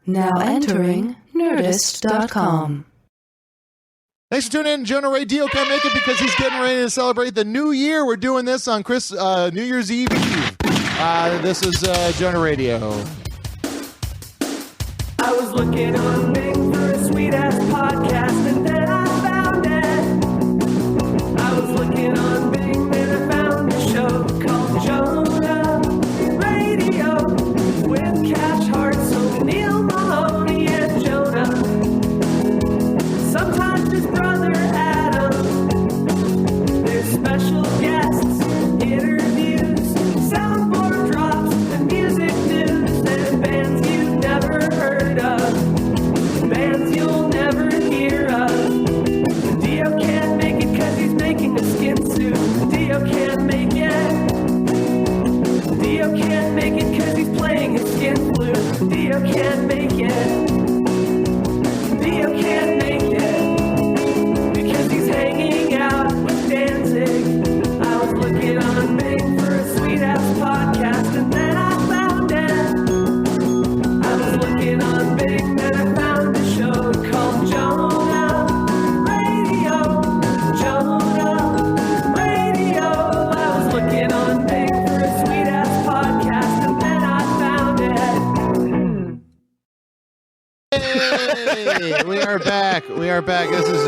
Now entering Nerdist.com. Thanks for tuning in. Jonah Ray can't make it because he's getting ready to celebrate the new year. We're doing this on New Year's Eve. This is Jonah Raydio. I was looking on Bing for a sweet-ass podcast, and then I found it. I was looking on Bing, and I found a show called Jonah Raydio with Cash Hartzell, Neil Mahoney, and Jonah. Sometimes his brother Adam. There's special guests, interviews, soundboard drops, and music news, and bands you've never heard of, bands you'll never hear of. Dio can't make it cause he's making a skin suit. Dio can't make it. Dio can't make it cause he's playing his skin flute. Dio can't make it. Dio can't make it because he's hanging out with Danzig. I was looking on Bing for a sweet-ass podcast, and then I found it. I was looking on Bing, and I found a show called Jonah Radio. Jonah Radio. I was looking on Bing for a sweet-ass podcast, and then I found it. Hey, we are back. We are back. This is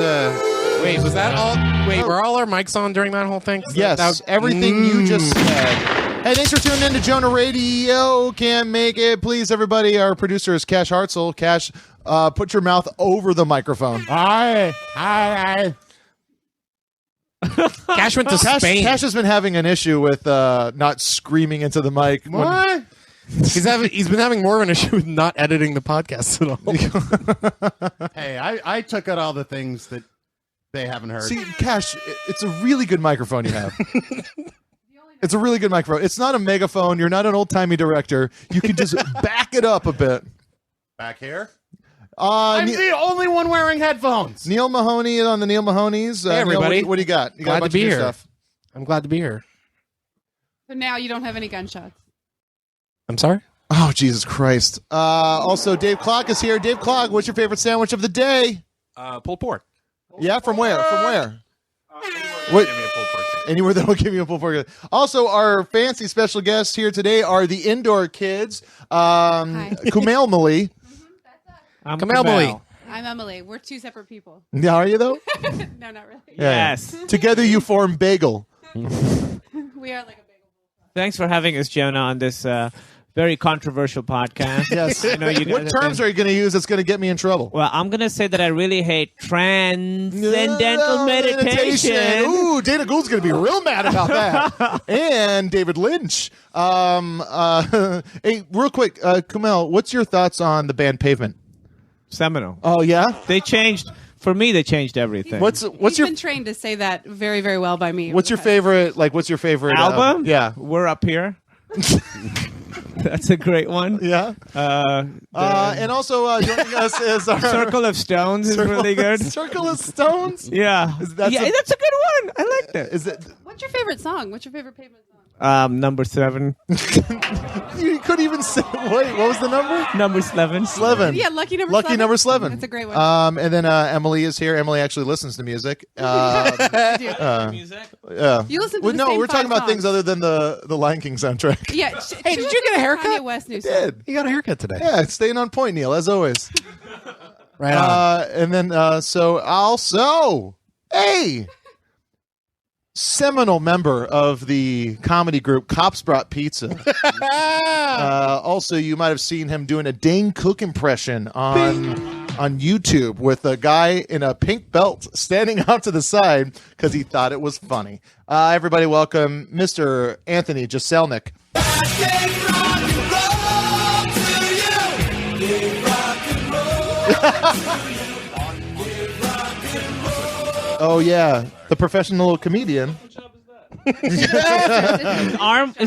Wait, was that all? Wait, were all our mics on during that whole thing? yes, everything you just said. Hey, thanks for tuning in to Jonah Raydio. Can't make it. Please, everybody. Our producer is Cash Hartzell. Cash, put your mouth over the microphone. Hi. Cash went to Spain. Cash has been having an issue with not screaming into the mic. What? He's been having more of an issue with not editing the podcast at all. Hey, I took out all the things that they haven't heard. See, Cash, it's a really good microphone you have. It's a really good microphone. It's not a megaphone. You're not an old-timey director. You can just back it up a bit. Back here? I'm the only one wearing headphones. Neil Mahoney on the Neil Mahonies. Hey, everybody. Neil, what do you got? You got Glad a bunch to be of new here. stuff. I'm glad to be here. So now you don't have any gunshots. I'm sorry? Oh, Jesus Christ. Also, Dave Clock is here. Dave Clock, what's your favorite sandwich of the day? Pulled pork. Yeah, from where? From where? What? What? Anywhere that will give you a pulled pork. Also, our fancy special guests here today are the indoor kids. Kumail Mali. I'm Kamal Mali. I'm Emily. We're two separate people. Yeah, are you though? No, not really. Yeah. Yes. Together you form Bagel. We are like a bagel. Thanks for having us, Jonah, on this very controversial podcast. Yes. I know you What terms are you going to use that's going to get me in trouble? Well, I'm going to say that I really hate transcendental meditation. Ooh, Dana Gould's going to be real mad about that. And David Lynch. Hey, real quick, Kumail, what's your thoughts on the band Pavement? Seminal. Oh, yeah? They changed, for me, they changed everything. What's He's your been trained to say that very, very well by me. what's your favorite album? Yeah. We're Up Here. That's a great one. Yeah. And also joining us is our Circle of Stones is really good. Circle of Stones? Yeah. That's That's a good one. I like that. Is it What's your favorite song? What's your favorite Pavement song? Number 7. you couldn't even say wait, what was the number? Number 11. Slevin. Yeah, Lucky Number Lucky 11. number 11. That's a great one. And then Emily is here. Emily actually listens to music. I do. Music? Yeah. You listen to Well, the no, same we're talking 5 about things songs. other than the Lion King soundtrack. Yeah. Hey, did you get a haircut? Kanye West new song. Did. You got a haircut today. Yeah, staying on point, Neil, as always. Right on. And then so also, hey, seminal member of the comedy group Cops Brought Pizza. Also, you might have seen him doing a Dane Cook impression on YouTube with a guy in a pink belt standing out to the side because he thought it was funny. Everybody welcome Mr. Anthony Jeselnik. Oh yeah, the professional comedian. Is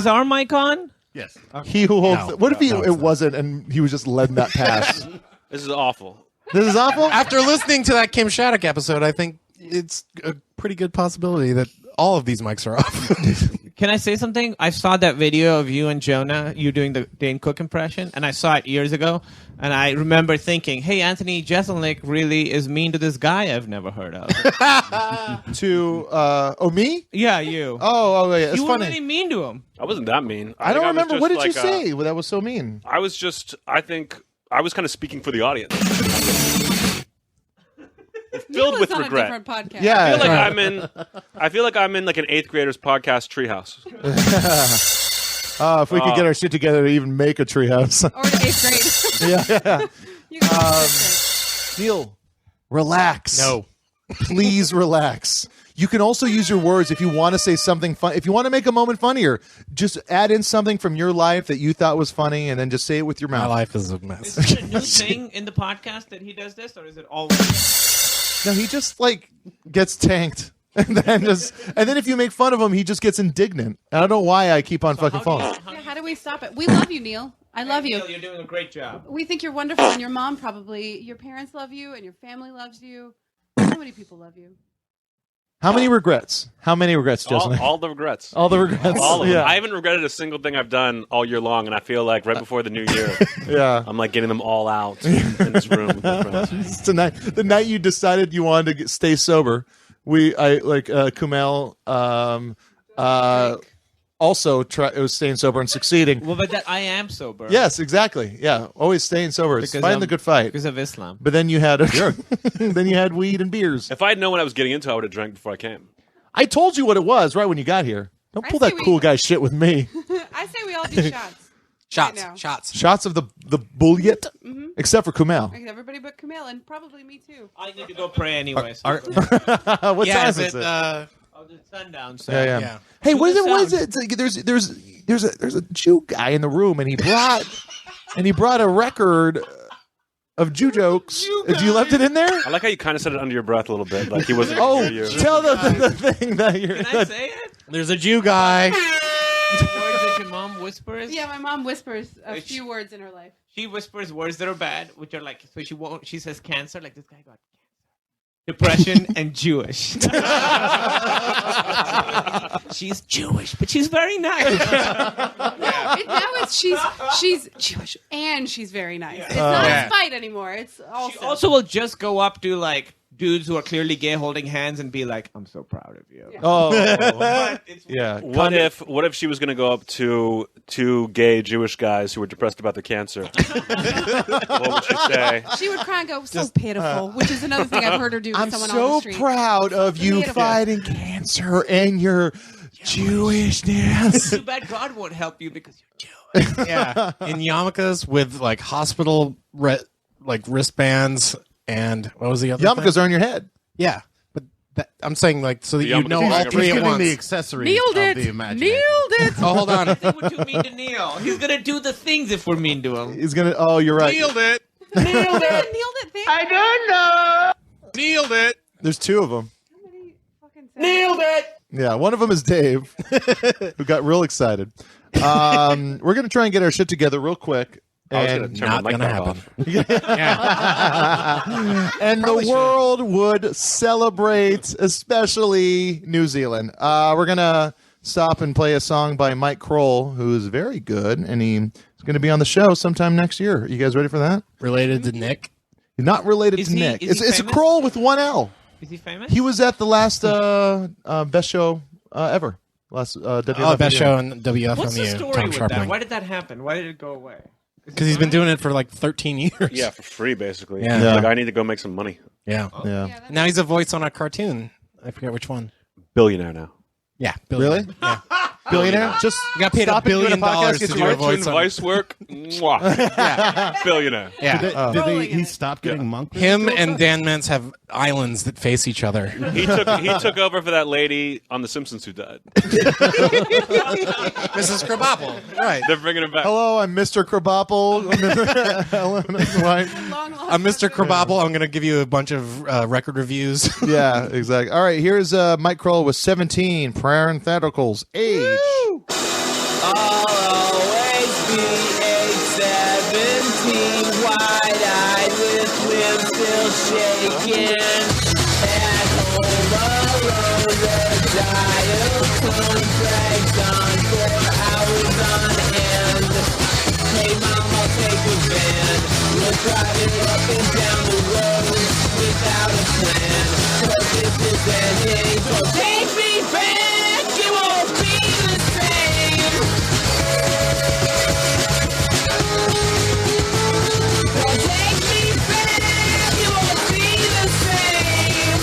our mic on? Yes. He who holds. No, what if no, it wasn't, and he was just letting that pass? This is awful. This is awful. After listening to that Kim Shattuck episode, I think it's a pretty good possibility that all of these mics are off. Can I say something? I saw that video of you and Jonah, you doing the Dane Cook impression, and I saw it years ago, and I remember thinking, hey, Anthony Jeselnik really is mean to this guy I've never heard of. Me? Yeah, you. Oh, yeah. It's you funny. were really mean to him. I wasn't that mean. I don't think remember. was What just did you like, say? That was so mean. I think I was kind of speaking for the audience. Neil Filled was with on regret. a different podcast. Yeah. I feel like I'm in like an 8th grader's podcast treehouse. If we could get our shit together to even make a treehouse. Or to 8th grade. Yeah. You can go to 5th Neil, relax. No. Please relax. You can also use your words if you want to say something fun. If you want to make a moment funnier, just add in something from your life that you thought was funny, and then just say it with your My mouth. life is a mess. Is it a new thing in the podcast that he does this, or is it always? No, he just like gets tanked, and then if you make fun of him, he just gets indignant. I don't know why I keep on fucking falling. Yeah, how do we stop it? We love you, Neil. I love you. Neil, you're doing a great job. We think you're wonderful, and your mom probably. Your parents love you, and your family loves you. So many people love you. How many regrets? How many regrets, Justin? All the regrets. All the regrets. All of them. Yeah. I haven't regretted a single thing I've done all year long, and I feel like right before the new year, Yeah. I'm like getting them all out in this room with my friends. Tonight, the night you decided you wanted to stay sober, Kumail, also was staying sober and succeeding. Well, but that I am sober. Yes, exactly. Yeah, always staying sober. It's Because fighting I'm- the good fight. Because of Islam. But then you had then you had weed and beers. If I had known what I was getting into, I would have drank before I came. I told you what it was right when you got here. Don't I pull say that we- cool guy shit with me. I say we all do shots. Shots. Right now. Shots. Shots of the bullet, except for Kumail. Like everybody but Camille, and probably me too. I need to go pray anyway. Are- What yeah, time is it? Oh, the sundown. So. Yeah. Yeah. Hey, Do what is the it? What is sound. it? It's like there's a Jew guy in the room, and he brought a record of Jew jokes. If you left it in there. I like how you kind of said it under your breath a little bit, like he wasn't Oh, going to hear you. tell the thing that you're. Can I say it? There's a Jew guy. Words that your mom whispers. Yeah, my mom whispers a few words in her life. She whispers words that are bad, which are like, so she won't. She says cancer, like this guy got cancer, depression, and Jewish. She's Jewish, but she's very nice. Now it's she's Jewish and she's very nice. It's not a fight anymore. It's also. She also will just go up to like dudes who are clearly gay, holding hands, and be like, "I'm so proud of you." Oh, But it's yeah. What if she was going to go up to two gay Jewish guys who were depressed about their cancer? What would she say? She would cry and go, "So pitiful," which is another thing I've heard her do with I'm someone on so the street. proud of you Pitiful. fighting cancer and your Jewishness. too bad God won't help you because you're Jewish. Yeah. In yarmulkes with like hospital wristbands and what was the other Yarmulkes thing? are on your head. Yeah. But I'm saying like so that The you know yarmulkes all are three He's at giving once. the accessories Nailed of it. the imagination. Nailed it. Oh, hold on. They were too mean to Neil. He's gonna do the things if we're mean to him. He's gonna. Oh, you're right. Nailed it. Nailed it thing. Nailed it. There's two of them. Somebody fucking said it. Yeah, one of them is Dave, who got real excited. We're gonna try and get our shit together real quick. I was going And, to turn Not my mic gonna back happen. off. and the world would celebrate, especially New Zealand. We're gonna stop and play a song by Mike Kroll, who is very good, and he's gonna be on the show sometime next year. You guys ready for that? Related to Nick. You're not related Is to he- Nick. is he It's a famous? Kroll with one L. Is he famous? He was at the last best show ever. Last WFMU. Oh, best show in WFMU. What's the story Tom with that? Scharpling. Why did that happen? Why did it go away? Because he's been doing it for like 13 years. Yeah, for free, basically. Yeah. Yeah. Like, I need to go make some money. Yeah. Yeah. Yeah, that's Now he's a voice on a cartoon. I forget which one. Billionaire now. Yeah. Really? Yeah. Billionaire? Just You got paid stop $1 billion doing a podcast, to get do your a iTunes voice on Vice work. Mwah. Billionaire. Yeah. Did he stop getting monk? Him and Dan Mintz have islands that face each other. He took over for that lady on The Simpsons who died. Mrs. Krabappel. Right. They're bringing him back. Hello, I'm Mr. Krabappel. long lost. I'm Mr. Krabappel. I'm going to give you a bunch of record reviews. Yeah, exactly. All right, here's Mike Kroll with 17 parentheticals. Age. I'll always be age 17, wide-eyed with limbs still shaking. At home alone, the dial tone drags on 4 hours on end. Hey mom, I'll take a van. We're driving up and down the road without a plan. 'Cause this is ending. So take me back, it won't be the same. So take me back, it won't be the same.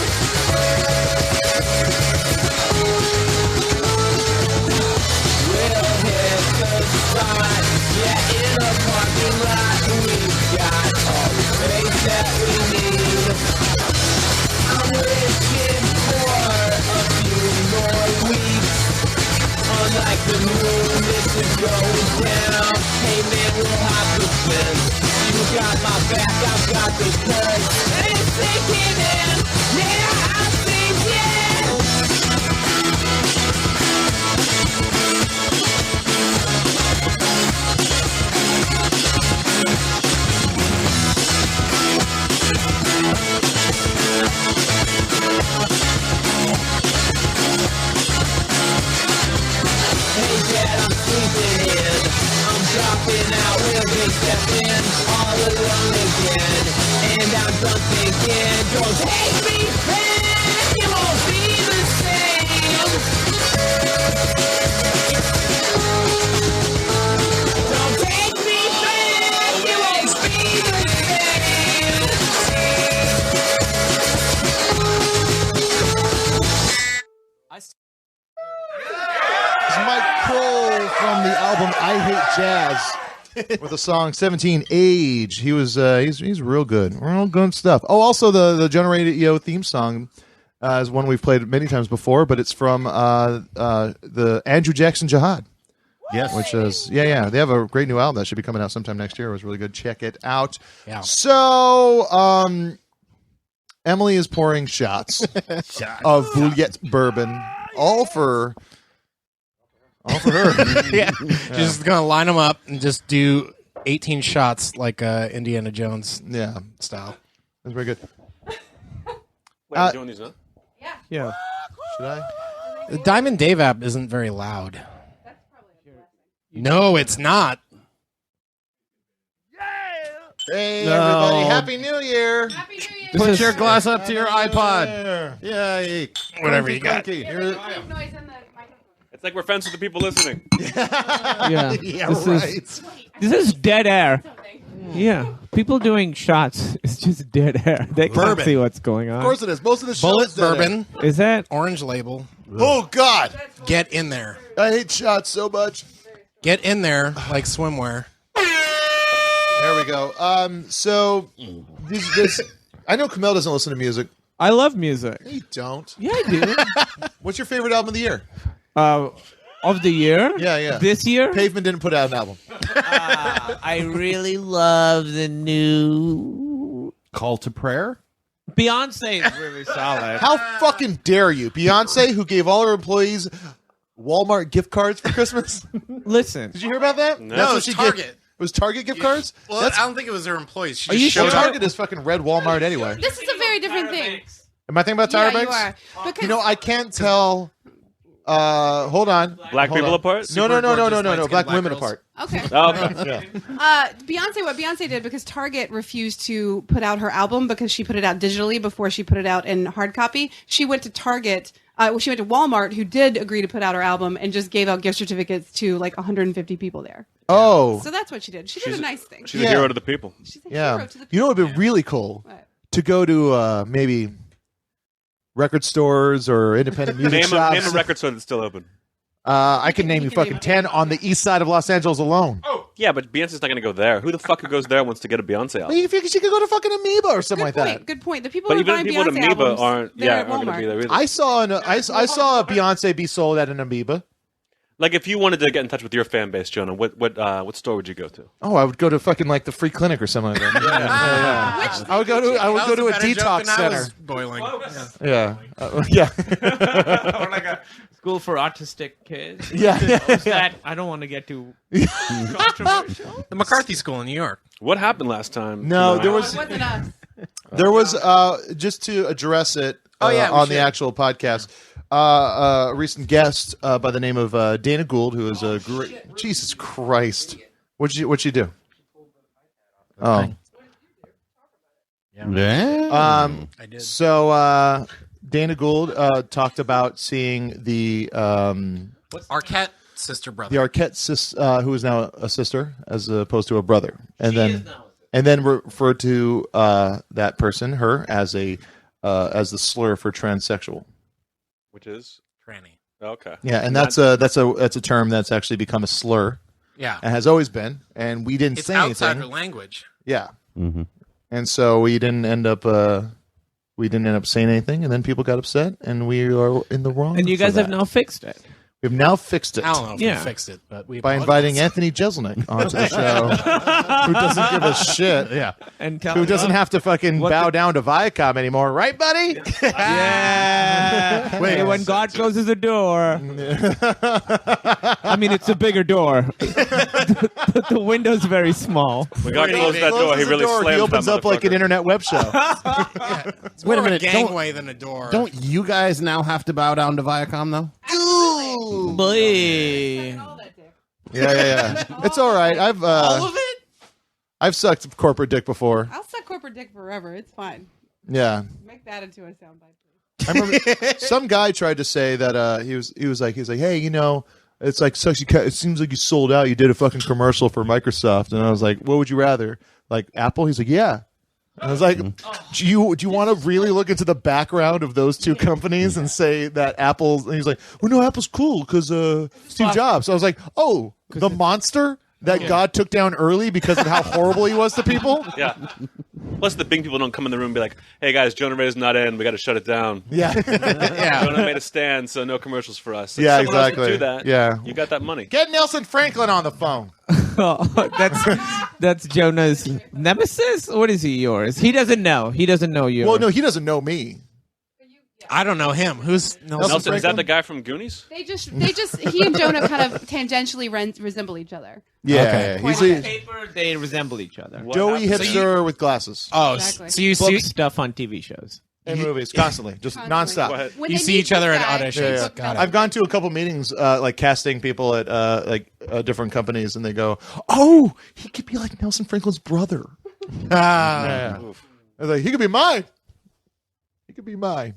We'll hit the spot, yeah, in a parking lot. We've got all the space that we need. I'm wishing for a few more weeks. Unlike the moon, this is going down. Hey man, we'll hop the fence. You got my back, I've got the curve. And it's sinking in, yeah, I'm sinking. Hey dad, I'm sleeping in. I'm dropping out, we'll be stepping all alone again. And I'm done thinking, don't take me back, it won't be the same. Don't take me back, it won't be the It's Mike Kroll from the album I Hate Jazz with the song 17 Age. He was he's real good. Real good stuff. Oh, also the Jonah Ray theme song is one we've played many times before, but it's from the Andrew Jackson Jihad. Yes. Which is they have a great new album that should be coming out sometime next year. It was really good. Check it out. Yeah. So Emily is pouring shots of Bouillette bourbon, all for her. Yeah. Just gonna line them up and just do 18 shots like Indiana Jones style. That's very good. Wait, I'm doing these, huh? Yeah. Should I? The Diamond Dave app isn't very loud. No, it's not. Hey, No. everybody. Happy New Year. Happy New Year. Put your glass up to your iPod. Yay. Whatever you got. Cranky. Make noise in the microphone. It's like we're friends with the people listening. Yeah. Yeah, This right. This is dead air. Something. Yeah. People doing shots. It's just dead air. They can't Bourbon. see what's going on. Of course it is. Most of the show Bullet is dead bourbon, Is that? orange label. air. Oh, God. Get in there. I hate shots so much. Get in there like swimwear. There we go. So, this I know Camille doesn't listen to music. I love music. You don't. Yeah, I do. What's your favorite album of the year? Of the year? Yeah. This year? Pavement didn't put out an album. I really love the new Call to prayer. Beyonce is really solid. How fucking dare you? Beyonce, who gave all her employees Walmart gift cards for Christmas. Listen. Did you hear about that? No. That's it what was she Target. gave. It was Target gift cards? Well, That's, I don't think it was their employees. She Are you just sure? well, showed up. Target is fucking red Walmart anyway. This is a very different thing. Am I thinking about Tyra Yeah, you Banks? are. Because You know, I can't tell. Hold on. Black Hold people on. apart? No. gorgeous, Black light-skinned women black girls. apart. okay. Oh, okay. Beyonce, what Beyonce did, because Target refused to put out her album because she put it out digitally before she put it out in hard copy. She went to Target. She went to Walmart, who did agree to put out her album, and just gave out gift certificates to like 150 people there. Oh. So that's what she did. She did a nice thing. She's Yeah. a hero to the people. She's a Yeah. hero to the You know what would people. be really cool? What? To go to maybe record stores or independent music Name shops. a record store that's still open. I can name you can fucking name 10 on the east side of Los Angeles alone. Yeah, but Beyonce's not going to go there. Who the fuck who goes there wants to get a Beyonce I album? mean, you figure she could go to fucking Amoeba or something Good like point. that. Good point. The people But who are even buying people at Beyonce Amoeba albums, aren't they're at going to be Walmart. there either. I saw a Beyonce be sold at an Amoeba. Like, if you wanted to get in touch with your fan base, Jonah, what store would you go to? Oh, I would go to fucking like the free clinic or something like that. Yeah. I would go to That was a better joke detox than I center. was boiling. Yeah. Yeah. Or like a school for autistic kids. Yeah. Is that I don't want to get too controversial. The McCarthy School in New York. What happened last time? No, You know, there Oh, was it wasn't us. There was just to address it Oh, yeah, we on the should. actual podcast. A recent guest by the name of Dana Gould, who is a great. Jesus Christ, what'd she do? Oh, Yeah. I did. so Dana Gould talked about seeing the Arquette sister brother. Arquette who is now a sister as opposed to a brother, and then referred to that person, her, as the slur for transsexual. Which is Tranny. okay. Yeah, and that's a term that's actually become a slur Yeah. and has always been, and we didn't It's say outside anything. her language. Yeah, and so we didn't end up saying anything, and then people got upset, and we are in the wrong. And you guys for have that. now fixed it. We've now fixed it I don't know if Yeah. we fixed it, but we by apologize. inviting Anthony Jeselnik onto the show, who doesn't give a shit. Yeah. And tell Who doesn't have to fucking What bow the- down to Viacom anymore, right, buddy? Yeah. Wait, Hey, when God closes a door, I mean, it's a bigger door. The window's very small. We got to close that door. He Closes the really door, slams he opens that up like an motherfucker. internet web show. It's more Wait a of minute, gangway than a door. Don't you guys now have to bow down to Viacom though? Boy. Yeah. It's all right. all of it? I've sucked corporate dick before. I'll suck corporate dick forever. It's fine. Yeah. Make that into a soundbite, please. I remember some guy tried to say that he was like, hey, you know, it's like sucks. It seems like you sold out. You did a fucking commercial for Microsoft, and I was like, what would you rather, like Apple? He's like, yeah. And I was like, do you want to really look into the background of those two companies and say that Apple's? And he's like, well, no, Apple's cool because Steve Jobs. So I was like, oh, the monster that God took down early because of how horrible he was to people. Yeah. Plus, the Bing people don't come in the room and be like, "Hey guys, Jonah Ray's not in. We got to shut it down." Yeah. Jonah made a stand, so no commercials for us. If Yeah, someone else would exactly. do that. Yeah. You got that money. Get Nelson Franklin on the phone. That's Jonah's nemesis. What is he? Yours? He doesn't know. He doesn't know you. Well, no, he doesn't know me. I don't know him. Who's Nelson, is that Franklin? the guy from Goonies? They just, he and Jonah kind of tangentially resemble each other. Yeah, Okay. he's Quite a a paper, they resemble each other. What doughy happened? hipster with glasses Oh, Exactly. so you Book see stuff on TV shows. and movies constantly, just Constantly. nonstop. Go ahead. When You they see meet each other this at guy, auditions. they Yeah, book got it. I've gone to a couple meetings, like casting people at different companies, and they go, "Oh, he could be like Nelson Franklin's brother." Yeah, I was like, he could be mine. He could be mine.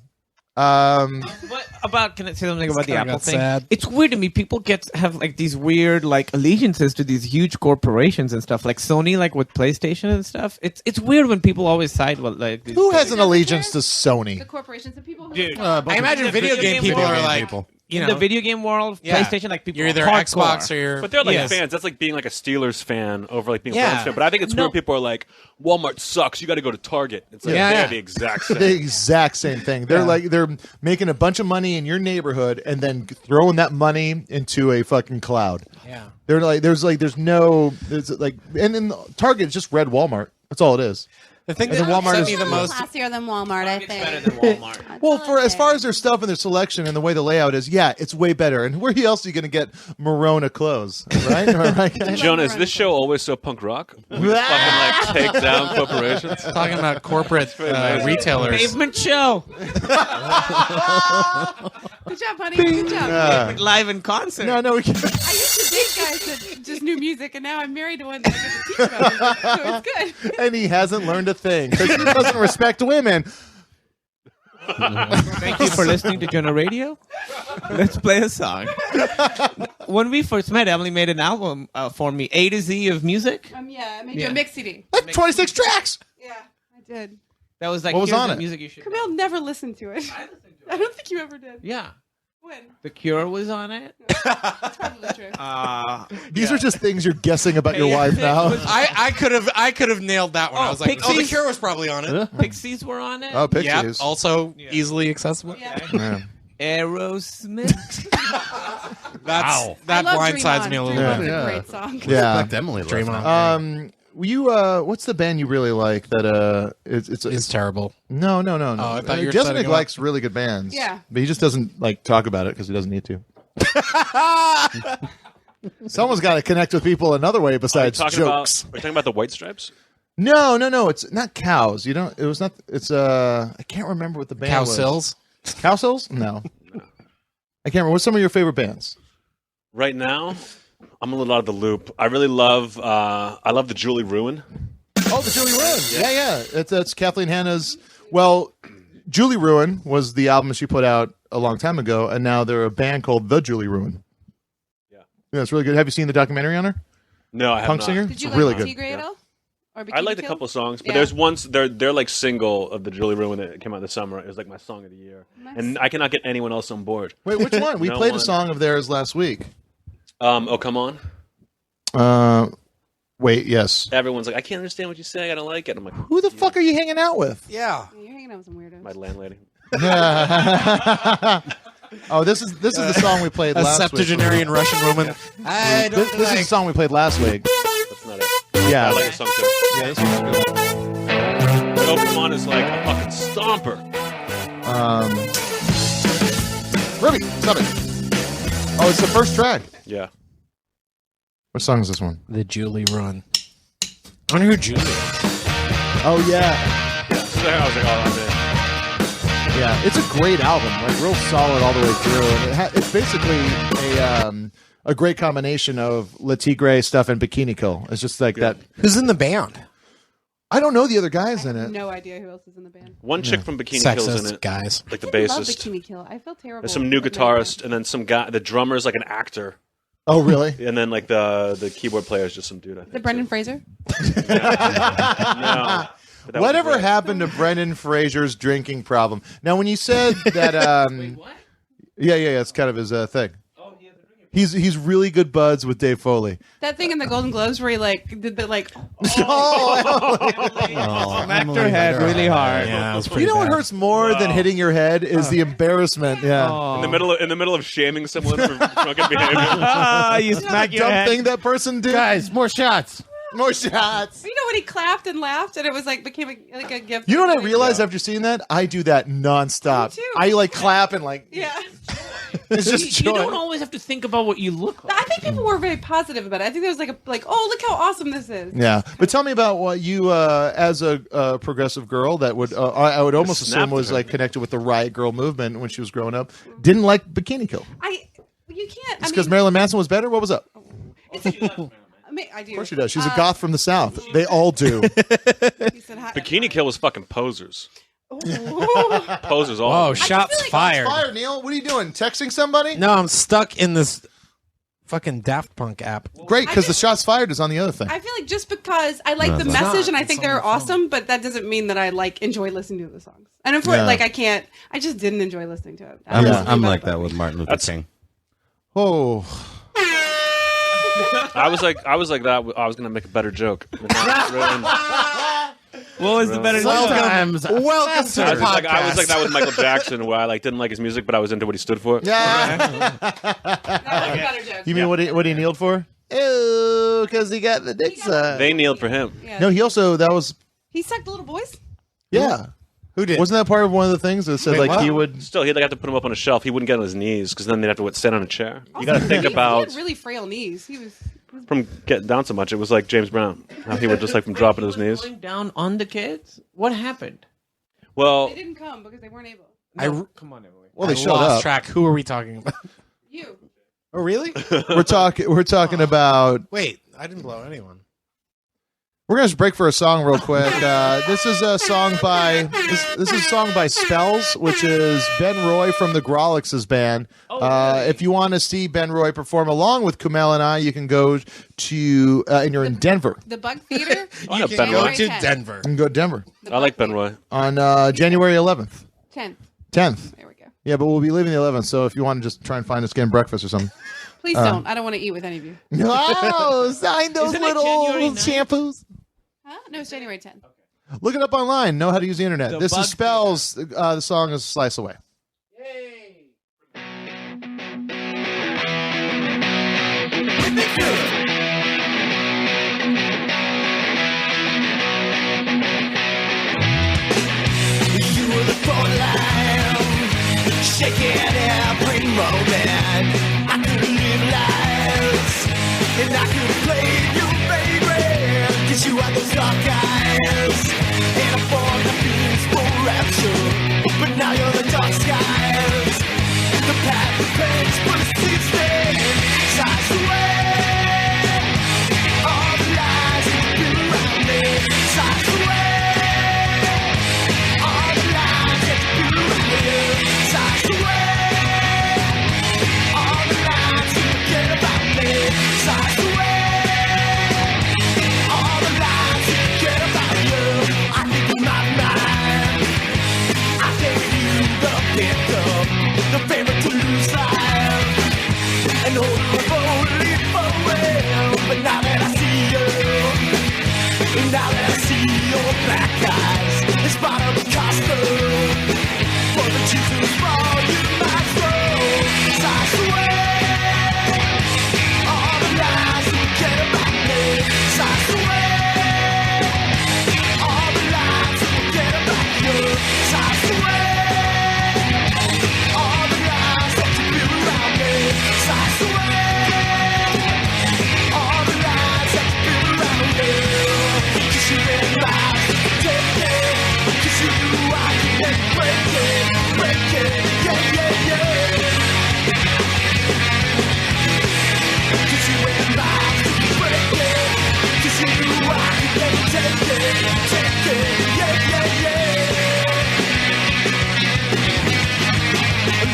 What about? Can I say something about the kinda Apple got thing? sad. It's weird to me. People have like these weird like allegiances to these huge corporations and stuff, like Sony, like with PlayStation and stuff. It's weird when people always side with like these Who has an allegiance to Sony? The corporations, the people who Dude. I imagine The video game people are world, like, you in know, the video game world, Yeah. PlayStation, like people you're are either hardcore. Xbox or you're. But they're like Yes. fans. That's like being like a Steelers fan over like being a Yeah. Browns fan. But I think it's No. weird. People are like, Walmart sucks. You got to go to Target. It's like Yeah. they're the exact same. The exact same thing. They're like they're making a bunch of money in your neighborhood and then throwing that money into a fucking cloud. Yeah. They're like there's like and then Target is just red Walmart. That's all it is. The thing And that then Walmart upset is- me the most. classier than Walmart, I It's think. better than Walmart. Well, for as far as their stuff and their selection and the way the layout is, yeah, it's way better. And where else are you going to get Morona clothes, right? Am I right, guys? Jonah, is this show always so punk rock? Fucking like take down corporations. Talking about corporate retailers. Pavement show, Good job, honey. Good job. Yeah. live in concert. No, we can't. I used to date guys that just knew music, and now I'm married to one that I get to teach about music, so it's good. And he hasn't learned a thing because he doesn't respect women. Thank you for listening to Jonah Radio. Let's play a song. When we first met, Emily made an album for me, A to Z of music. Yeah, I made you Yeah. a mix CD. That's 26 tracks. Yeah, I did. That was like, What was here's on the it? music you should know. Camille never listened to it. I don't think you ever did. Yeah. When? The Cure was on it. That's probably true. These are just things you're guessing about your wife now. I could have nailed that one. I was like, Pixies? oh, the Cure was probably on it. Pixies were on it. Oh, Yeah, Pixies. also easily accessible. Yeah. Yeah. Aerosmith. That I blindsides love Dream me a On. little Dream bit. On's Yeah. a great song. Yeah. Like Emily loves Dream that. on. What's the band you really like that It's terrible. no. Oh, I thought you were setting Jeselnik him likes really good bands. Yeah. But he just doesn't like talk about it because he doesn't need to. Someone's got to connect with people another way Are you besides talking jokes. about the White Stripes? No. It's not cows. You don't. It was not. It's I can't remember what the band Cow was. Sills? Cow Sills? No. I can't remember. What's some of your favorite bands? Right now, I'm a little out of the loop. I really love. I love the Julie Ruin. Oh, the Julie Ruin. Yeah. That's Kathleen Hanna's. Well, Julie Ruin was the album she put out a long time ago, and now they're a band called The Julie Ruin. Yeah, it's really good. Have you seen the documentary on her? No, I have Punk not. singer? Did you It's like really Tea good. Gray at all? Or I liked a Kill? couple of songs, but Yeah. there's one. They're like single of the Julie Ruin that came out this summer. It was like my song of the year, and I cannot get anyone else on board. Wait, which one? We No played one. a song of theirs last week. Oh, come on! Wait, yes. Everyone's like, I can't understand what you say. I don't like it. I'm like, Who the fuck are you hanging out with? Yeah. You're hanging out with some weirdos. my landlady. Oh, this is the song we played A last week. septuagenarian Russian woman. I don't This is the song we played last week. That's not it. Yeah. I like the song too. Yeah, this one's good. But Oh, Come On is like a fucking stomper. Ruby, stop it. Oh, it's the first track. Yeah. What song is this one? The Julie Run. I wonder who Julie is. Oh, yeah. So I was like, oh, I'm in. Yeah, it's a great album, like real solid all the way through. And it's basically a great combination of Le Tigre stuff and Bikini Kill. It's just like that. Who's in the band? I don't know the other guys in it. No idea who else is in the band. One chick from Bikini Kill's in Sexist it. guys. Like the I love bassist. Bikini Kill. I feel terrible. There's some new admitting guitarist, and then some guy. The drummer's like an actor, Oh, really? and then like the keyboard player is just some dude. I that. think. The Brendan Fraser? No. But that was Whatever great. happened to Brendan Fraser's drinking problem? Now, when you said that, yeah, it's kind of his thing. He's really good buds with Dave Foley. That thing in the Golden Globes where he did the Smacked her head really hard. Yeah, it was You pretty know what bad. hurts more than hitting your head is the embarrassment. Yeah. in the middle of shaming someone for drunken behavior. You smack your Dumb head. thing that person did. Guys, more shots. More shots. You know when he clapped and laughed and it was became like a gift. You know what I realized after seeing that? I do that nonstop. Me too. I clap and Yeah. it's just You joy. don't always have to think about what you look like. I think people were very positive about it. I think there was oh, look how awesome this is. Yeah, but tell me about what you, as a progressive girl, that would I would almost assume Snapped was her. connected with the Riot Girl movement when she was growing up. Didn't like Bikini Kill. You can't. It's because Marilyn Manson was better. What was up? I do. Of course she does. She's a goth from the South. They all do. He said hi. Bikini Kill was fucking posers. Ooh. Posers all. Whoa, over. shots fired. Fire, Neil. What are you doing? Texting somebody? No, I'm stuck in this fucking Daft Punk app. Great, because the shots fired is on the other thing. I feel like just because I like the it's message not. and I It's think on they're the phone. awesome, but that doesn't mean that I enjoy listening to the songs. And Yeah. unfortunately, I just didn't enjoy listening to it. I'm, Something I'm about like it that bugged with me. Martin Luther That's- King. Oh, I was like that. I was gonna make a better joke. But now ruined. What was the better Sometimes, welcome to I the was, like podcast. that with Michael Jackson, where I didn't like his music, but I was into what he stood for. yeah. That was a better joke. You mean what he kneeled for? Ew, because he got the dick sucked. They kneeled for him. Yeah. No, he also He sucked little boys? yeah. Who did? Wasn't that part of one of the things that said Wait, like he what? would? Still, he'd have to put him up on a shelf. He wouldn't get on his knees because then they'd have to stand on a chair. You got to think He about had really frail knees. He was from getting down so much. It was like James Brown. How he would just from dropping to his knees. Going down on the kids? What happened? Well, They didn't come because they weren't able. Come on, Emily. Well, they I showed lost up. track. Who are we talking about? You. Oh, really? We're talking about. Wait, I didn't blow anyone. We're gonna just break for a song real quick. This is a song by this is a song by Spells, which is Ben Roy from the Grolix's band. If you want to see Ben Roy perform along with Kumail and I, you can go to and you're in Denver. The Bug Theater. I know You Ben can go Roy. to 10th. Denver. You can go to Denver The I like Bug Ben Roy. on January 11th, 10th. 10th. There we go. Yeah, but we'll be leaving the 11th. So if you want to just try and find us getting breakfast or something. Please don't. I don't want to eat with any of you. No, sign those Isn't it little January 9th? shampoos. Huh? No, it's January 10th. Look it up online. Know how to use the internet. The This Bug is Spells. The song is Slice Away. You were the front line, shaking every moment. I could live lives, and I could play you, baby. 'Cause you are those dark eyes Now that I see your black eyes, it's part of the costume for the Jesus ball you might throw. 'Cause I swear all the lies you get about me. 'Cause I swear all the lies you get about you. 'Cause I swear all the lies that you feel around me. 'Cause I swear all the lies that you feel around me. 'Cause you ain't lies, take it. 'Cause you knew I could break it, yeah, yeah, yeah. 'Cause you ain't lies, break it. 'Cause you knew I could take it, yeah, yeah, yeah.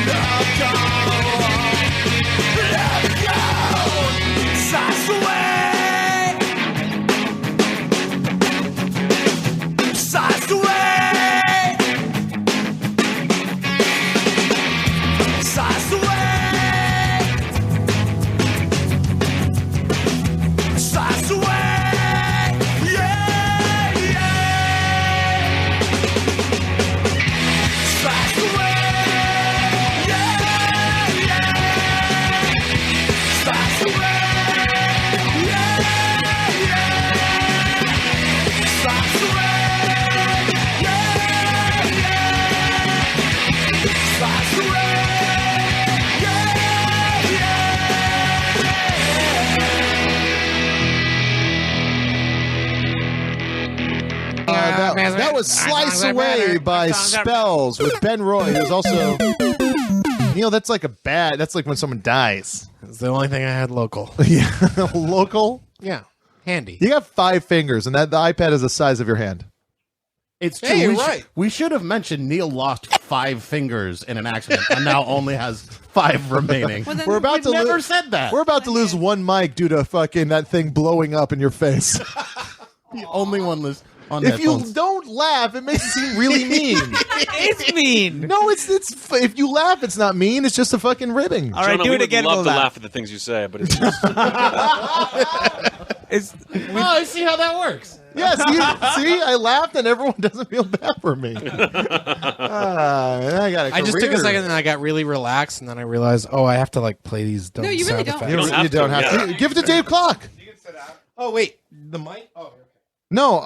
Love gone, love gone. 'Cause I swear, 'cause I swear, 'cause I swear, 'cause I swear, yeah, yeah. 'Cause I swear, yeah, yeah. 'Cause I swear, yeah, yeah. 'Cause I swear, yeah, yeah. 'Cause I swear, That was Slice Away by Spells with Ben Roy. He was also, that's like that's like when someone dies. It's the only thing I had local. Yeah, local. Yeah, handy. You got 5 fingers, and the iPad is the size of your hand. It's true. Hey, you're we, right. We should have mentioned Neil lost 5 fingers in an accident and now only has 5 remaining. Well, then We're about We've to never lose. said that. We're about to lose one mic due to fucking that thing blowing up in your face. the only one on If you headphones. don't laugh, it makes it seem really mean. It's mean. No, it's if you laugh, it's not mean. It's just a fucking ribbing. All right, Jonah, do we it would again. love We'll to laugh. laugh at the things you say, but it's just It's Oh, I see how that works. Yeah, see, I laughed and everyone doesn't feel bad for me. I got a I just took a career. second and I got really relaxed, and then I realized, I have to like play these. No, you really don't. You don't have to, yeah. Give it to Dave Clark. Oh wait, the mic. Oh, okay. No,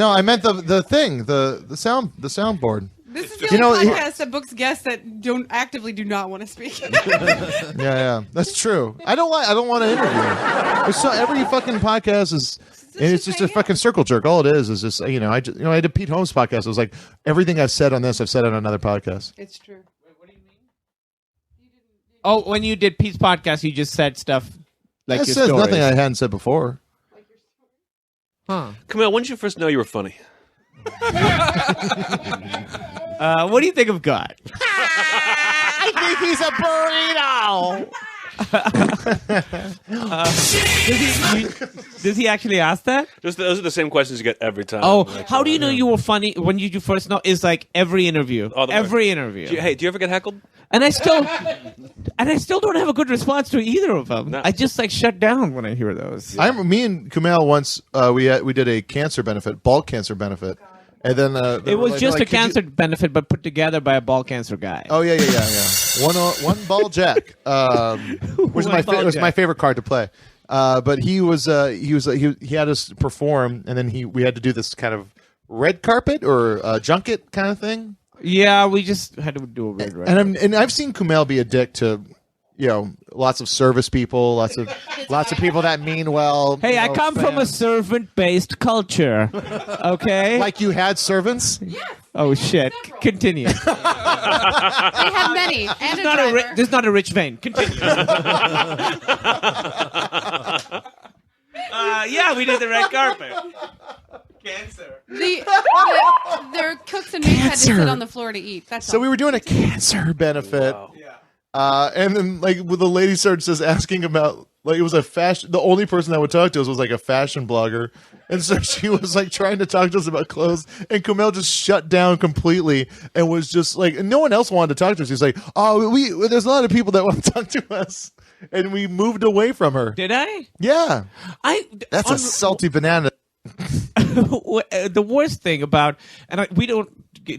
I meant the thing, the soundboard. This is the only podcast that books guests that actively do not want to speak. Yeah, that's true. I don't want to interview. Every fucking podcast is. And it's just a fucking circle jerk. All it is just I did Pete Holmes' podcast. It was like everything I've said on this, I've said on another podcast. It's true. What do you mean? Oh, when you did Pete's podcast, you just said stuff like It your says stories. nothing I hadn't said before. Huh. Camille, when did you first know you were funny? What do you think of God? I think he's a burrito. Does he actually ask that? Just those are the same questions you get every time. Oh, Like, how do you know you were funny? When did you first know? Is like every interview. All the way. Every interview. Do you ever get heckled? And I still don't have a good response to either of them. No. I just like shut down when I hear those. Me and Kumail once we did a cancer benefit, bulk cancer benefit, and then It was just a cancer benefit, but put together by a ball cancer guy. Oh yeah. One ball jack, which was my favorite card to play. But he had us perform, and then we had to do this kind of red carpet or junket kind of thing. Yeah, we just had to do a weird red. And I've seen Kumail be a dick to, lots of service people, lots of people that mean well. Hey, I come from a servant-based culture. Okay. Like you had servants. Oh shit! Continue. They have many. And There's not a rich vein. Continue. Yeah, we did the red carpet. Cancer. Their cooks and maids had to sit on the floor to eat. That's So all. we were doing a cancer benefit. Wow. And then the lady started just asking about it was a fashion. The only person that would talk to us was like a fashion blogger, and so she was like trying to talk to us about clothes, and Kumail just shut down completely and was just like, and no one else wanted to talk to us. He's like, oh, there's a lot of people that want to talk to us, and we moved away from her. Did I? Yeah, that's a on- salty banana. The worst thing about, we don't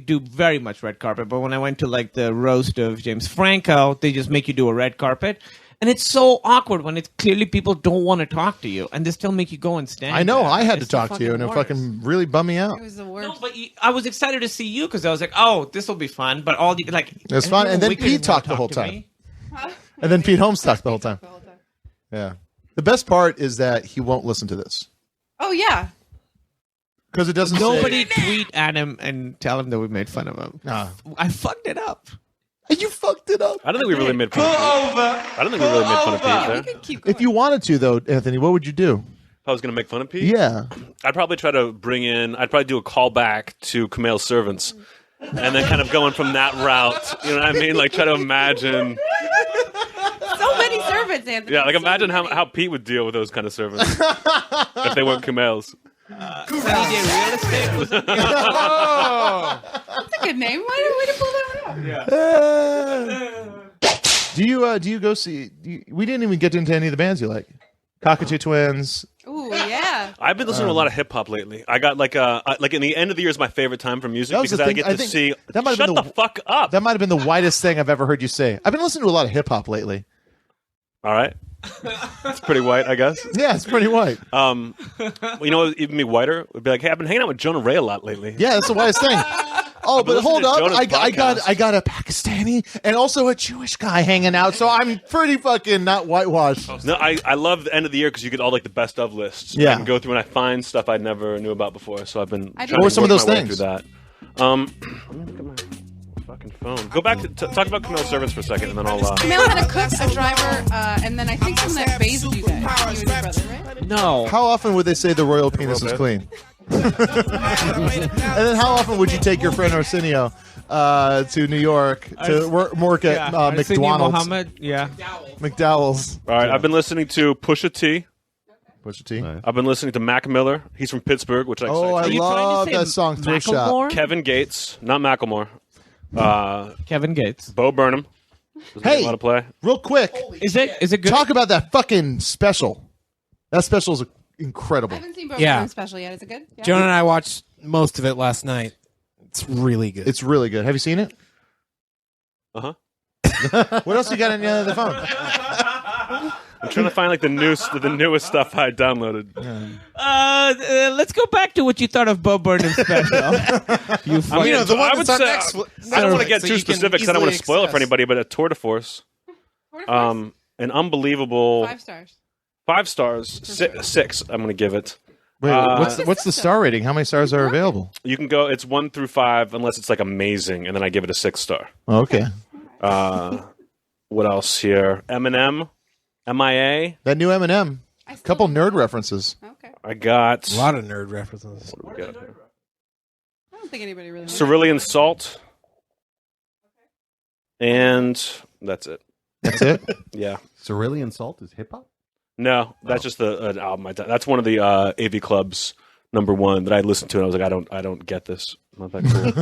do very much red carpet, but when I went to like the roast of James Franco, they just make you do a red carpet. And it's so awkward when it's clearly people don't want to talk to you, and they still make you go and stand. I know. there. I had to It's the talk to you, and it worst. fucking really bummed me out. It was the worst. No, but I was excited to see you because I was like, "Oh, this will be fun." But all the like, It was fun, and then Wicked Pete won't talked the talk whole to time. me. And then Pete Holmes talked the whole time. Yeah. The best part is that he won't listen to this Oh yeah. because it doesn't. Nobody Say, tweet at him and tell him that we made fun of him. Nah. I fucked it up. You fucked it up. I don't think we really made fun of Pete. I don't think we really made fun of Pete We there. could keep going. If you wanted to, though, Anthony, what would you do? If I was going to make fun of Pete? Yeah. I'd probably try to I'd probably do a callback to Kumail's servants. And then kind of going from that route, you know what I mean? Like try to imagine. so many servants, Anthony. Yeah, like So imagine many. how Pete would deal with those kind of servants if they weren't Kumail's. Sunny Day Real Estate. That's a good name. Why did we pull that one out? Do you go see? We didn't even get into any of the bands you like. Cockatoo Twins. Ooh, yeah. I've been listening to a lot of hip hop lately. I got like in the end of the year is my favorite time for music That was because the I thing- get I to think see. that might have Shut been the the- fuck up! That might have been the widest thing I've ever heard you say. I've been listening to a lot of hip hop lately. All right, it's pretty white, I guess. Yeah, it's pretty white. Well, you know, what, even me whiter would be like, hey, I've been hanging out with Jonah Ray a lot lately. Yeah, that's the widest thing. Oh, but listening hold to up! Jonah's I got a Pakistani and also a Jewish guy hanging out, so I'm pretty fucking not whitewashed. No, I love the end of the year because you get all like the best of lists. Yeah. I can go through and I find stuff I never knew about before. So I've been. I do trying What were to some of work those my way things? Through that. Let me look at my fucking phone. Go back to talk about Kumail's servants for a second, and then I'll. Kumail had a cook, a driver, and then I think someone that bathed you guys. You and your brother, right? No. How often would they say the royal penis is bit. clean? And then how often would you take your friend Arsenio to New York to work at Arsenio McDonald's? Mohammed, yeah. McDowell's. All right, I've been listening to Pusha T. Pusha T. I've been listening to Mac Miller. He's from Pittsburgh, which I Oh, I Are you trying to love say that song, Thrift Shop. Macklemore? Kevin Gates, not Macklemore. Kevin Gates. Bo Burnham. Doesn't Hey. get a lot of play. Real quick, Is it good? talk about that fucking special. That special is I incredible. haven't seen Bo Yeah. Burnham special yet. Is it good? Yeah. Jonah and I watched most of it last night. It's really good. It's really good. Have you seen it? Uh-huh. What else you got on the other phone? I'm trying to find like the newest stuff I downloaded. Let's go back to what you thought of Bo Burnham's special. You I mean, the one I would that's on say Netflix, I don't want to get so too you can specific because I don't want to easily spoil it for access. anybody. But a tour de force, an unbelievable 5 stars. 5 stars, six. I'm going to give it. Wait, what's the star rating? How many stars are available? You can go. It's 1 through 5, unless it's like amazing, and then I give it a 6 star. Oh, okay. What else here? Eminem, MIA. That new Eminem. I still Couple don't nerd know. references. Okay. I got. A lot of nerd references. What do we got here? I don't think anybody really knows. Cerulean Salt. And that's it. That's it. Yeah. Cerulean Salt is hip hop? No, that's just an album. That's one of the AV Club's #1 that I listened to, and I was like, I don't get this. Not that cool.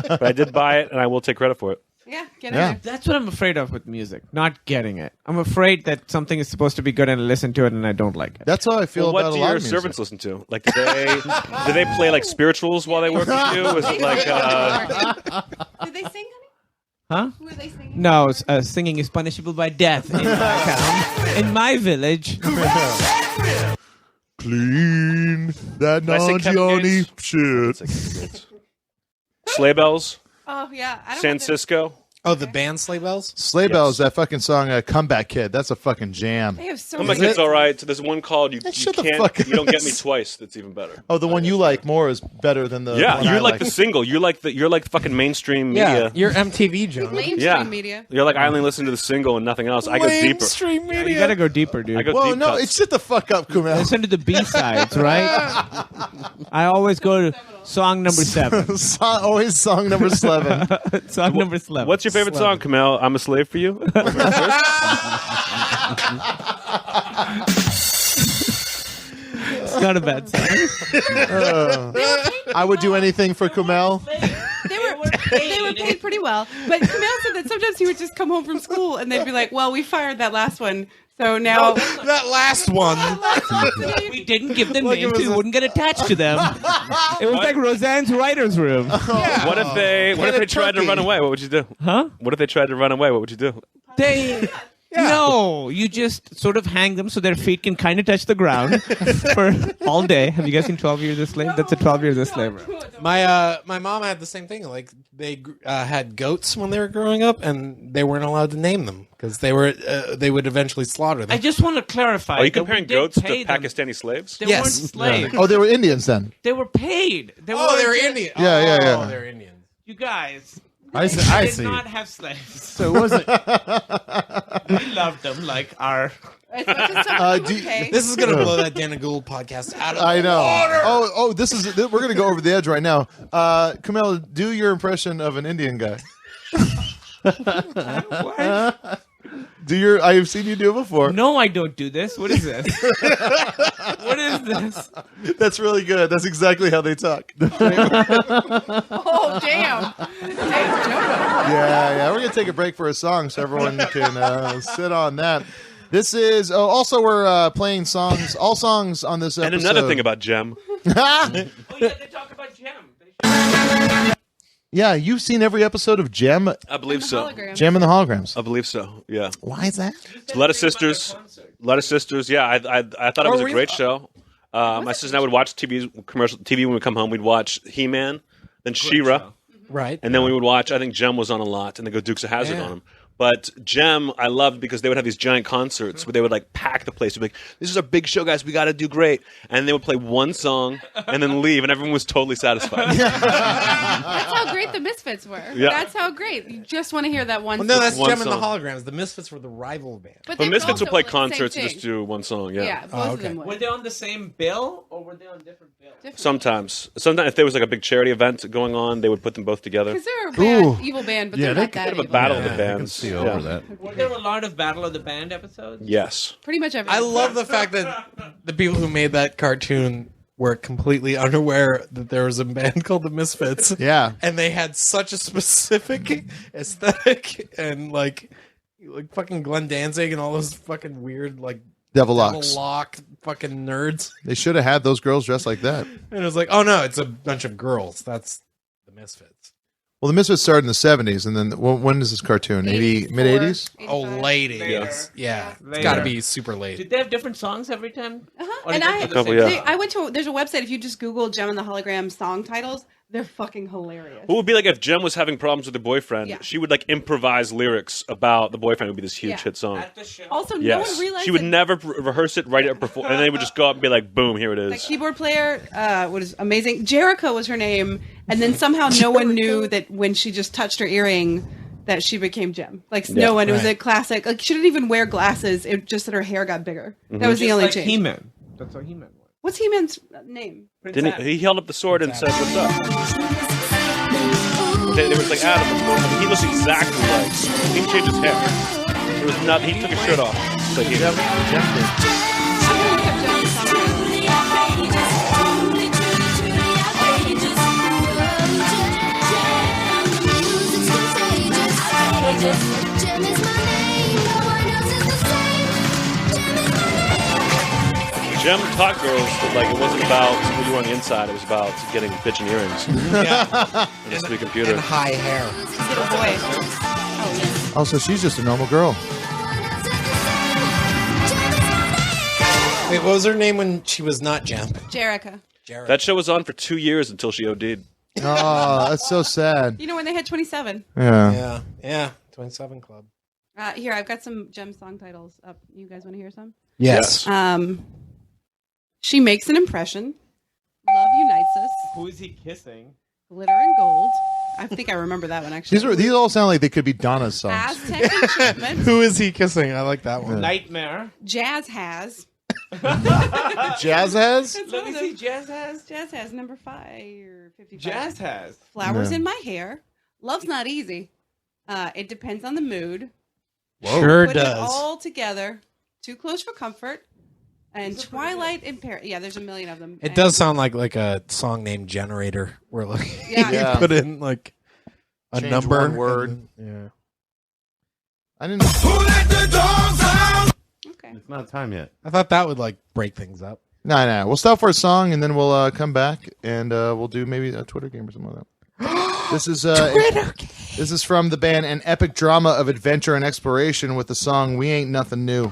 But I did buy it, and I will take credit for it. Yeah, get in Yeah. there. That's what I'm afraid of with music, not getting it. I'm afraid that something is supposed to be good and I listen to it and I don't like it. That's how I feel Well, what about do a lot your of music. servants listen to? Like, do they play like spirituals while they work with you? Is it like Did they sing, honey? Huh? Who are they singing? No, singing is punishable by death in my town, in my village. Clean that Did I say Kevin non-Gianni Gates? shit. Sleigh Bells, Oh, yeah. I don't San know that- Cisco? Oh, the band Sleigh Bells? Sleigh Bells, that fucking song, Comeback Kid. That's a fucking jam. They have so Oh, my many. kid's all right. So there's one called you Shut the can't fuck up. you don't get me twice. That's even better. Oh, the one you like more is better than the Yeah, one you're I like the single. You're like the fucking mainstream Yeah, media. you're MTV, Jonah. Mainstream Yeah. media. You're like I only listen to the single and nothing else. I go deeper. Mainstream media. You gotta go deeper, dude. I go Well, deep no, cuts. it's shut the fuck up, Kumail. Listen to the B-sides, right? I always go to song number 7. Always song number 11. Song number 11. What's your favorite song, Kamel? I'm a slave for you. It's not a bad song. I would do anything for Kumail. They were paid pretty well. But Camille said that sometimes he would just come home from school and they'd be like, well, we fired that last one, So now That last one. We didn't give them names so we wouldn't get attached to them. It was like Roseanne's writer's room. What if they tried to run away? What would you do? Huh? What if they tried to run away? What would you do? They... No, you just sort of hang them so their feet can kind of touch the ground for all day. Have you guys seen 12 Years a Slave? That's a 12 Years a Slave. My mom had the same thing. Like they had goats when they were growing up, and they weren't allowed to name them because they would eventually slaughter them. I just want to clarify. Are you that we comparing did goats to pay them. Pakistani slaves? They Yes. weren't slaves. Oh, they were Indians then. They were paid. They they weren't were just- Indian. Yeah. Oh, they're Indian. You guys. I see. They I did see. not have slaves. So was it? We loved them like our... as much as someone do would you- pay. This is gonna blow that Dana Gould podcast out of I the know. water. Oh, we're gonna go over the edge right now. Camille, do your impression of an Indian guy. What? I've seen you do it before. No, I don't do this. What is this? What is this? That's really good. That's exactly how they talk. Oh, damn. Damn, Jonah. Yeah. We're gonna take a break for a song so everyone can sit on that. This is also we're playing songs, all songs on this episode. And another thing about Jem. Oh, yeah, they talk about Jem. Yeah, you've seen every episode of Jem, I believe so. Jem and the Holograms. I believe so. Yeah. Why is that? It's a lot of sisters. A lot of sisters. Yeah, I thought it was a great show. My sister and I would watch TV when we come home. We'd watch He-Man, then She-Ra, Right. and then we would watch. I think Jem was on a lot, and they go Dukes of Hazzard on him. But Jem, I loved because they would have these giant concerts where they would like pack the place. They'd be like, "This is our big show, guys. We got to do great." And they would play one song and then leave, and everyone was totally satisfied. That's how great the Misfits were. Yeah. That's how great. You just want to hear that one Well, no, song. that's One Jem and the song. Holograms. The Misfits were the rival band. But But they Misfits also would play were the same concerts and thing. just do one song. Yeah. Yeah, both of them Were would. they on the same bill or were they on different bills? Sometimes if there was like a big charity event going on, they would put them both together. Because they're a bad, evil band, but Yeah, they're they not that Bit of a evil. battle of Yeah, the I can bands. see Yeah. over that. Were there a lot of Battle of the Band episodes? Yes. Pretty much every I love the fact that the people who made that cartoon were completely unaware that there was a band called the Misfits. Yeah. And they had such a specific aesthetic and like fucking Glenn Danzig and all those fucking weird like Devil Devil Locks. Lock fucking nerds. They should have had those girls dressed like that. And it was like, oh no, it's a bunch of girls. That's the Misfits. Well, the Misfits started in the 70s, and then when is this cartoon? 80, mid 80s? Oh, late 80s. Yes. Yeah. It's Later. got to be super late. Did they have different songs every time? Or And did they I, do the Couple, same yeah. thing? I went to there's a website. If you just Google Jem and the Hologram song titles, they're fucking hilarious. What would be like if Jem was having problems with her boyfriend? Yeah. She would like improvise lyrics about the boyfriend. It would be this huge Yeah. hit song. At the show. Also, no Yes. one realized She would that never rehearse it, write it, perform, and then they would just go up and be like, "Boom, here it that is." keyboard player was amazing. Jericho was her name, and then somehow no one knew that when she just touched her earring that she became Jem. Like no one. It was a classic. Like she didn't even wear glasses. It just that her hair got bigger. That was the Just only like change. He-Man. That's how He-Man was. What's He-Man's name? Didn't he held up the sword and said, "What's up?" They was like Adam. I mean, he looks exactly like. He didn't change his hair. There was nothing. He took his shirt off. So he. I'm gonna look up Jem's song. Jem taught girls that like it wasn't about who you were on the inside. It was about getting bitchin' earrings Yeah. and a sweet computer. And high hair. Little boy. Oh, yes. Oh, so she's just a normal girl. Wait, what was her name when she was not Jem? Jericho. Jared. That show was on for 2 years until she OD'd. Oh, that's so sad. You know when they had 27. Yeah. Yeah. Yeah. 27 Club. Here, I've got some Jem song titles up. You guys want to hear some? Yes. She Makes an Impression. Love Unites Us. Who is he kissing? Glitter and Gold. I think I remember that one actually. These all sound like they could be Donna's songs. Aztec Enchantment. Who is he kissing? I like that one. Nightmare. Jazz Has. Jazz has? Let me see. Jazz has. Jazz Has number 5 or 55. Jazz has. Flowers Yeah. in My Hair. Love's Not Easy. It Depends on the Mood. Sure Put It does. All Together. Too Close for Comfort. And Twilight in Paris. Yeah, there's a million of them. It And- does sound like a song named Generator, where like Yeah. you Yeah. put in like a Change number, one word. and then- I didn't. Okay. It's not time yet. I thought that would like break things up. No. We'll stop for a song and then we'll come back and we'll do maybe a Twitter game or something like that. This is This is from the band An Epic Drama of Adventure and Exploration with the song "We Ain't Nothing New."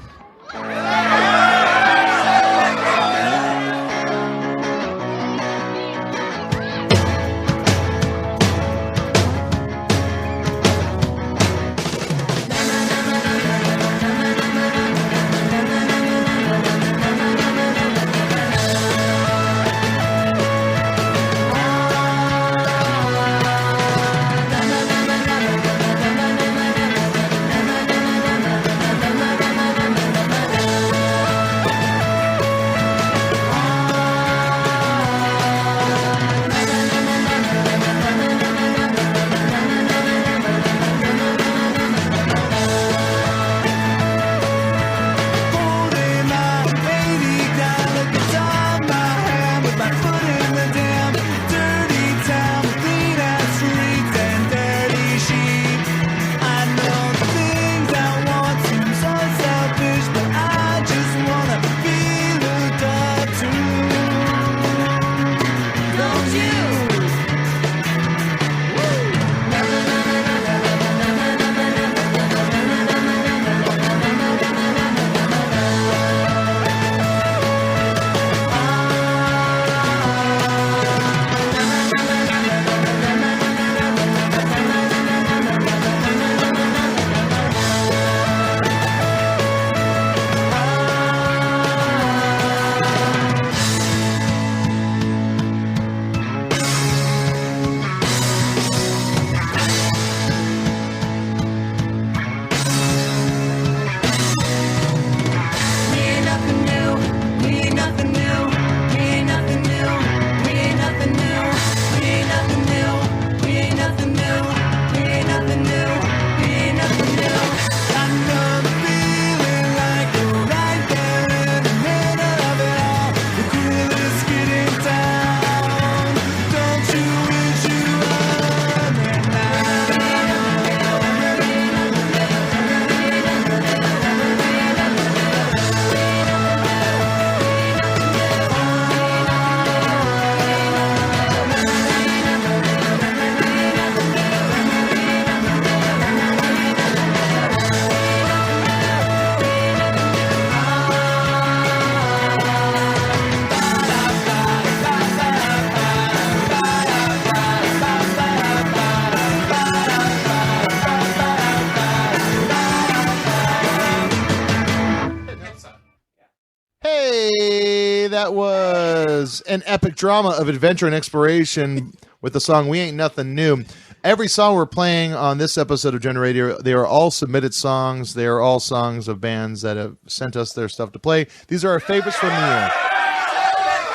That was An Epic Drama of Adventure and Exploration with the song "We Ain't Nothing New." Every song we're playing on this episode of Gen Radio, they are all submitted songs. They are all songs of bands that have sent us their stuff to play. These are our favorites from the year.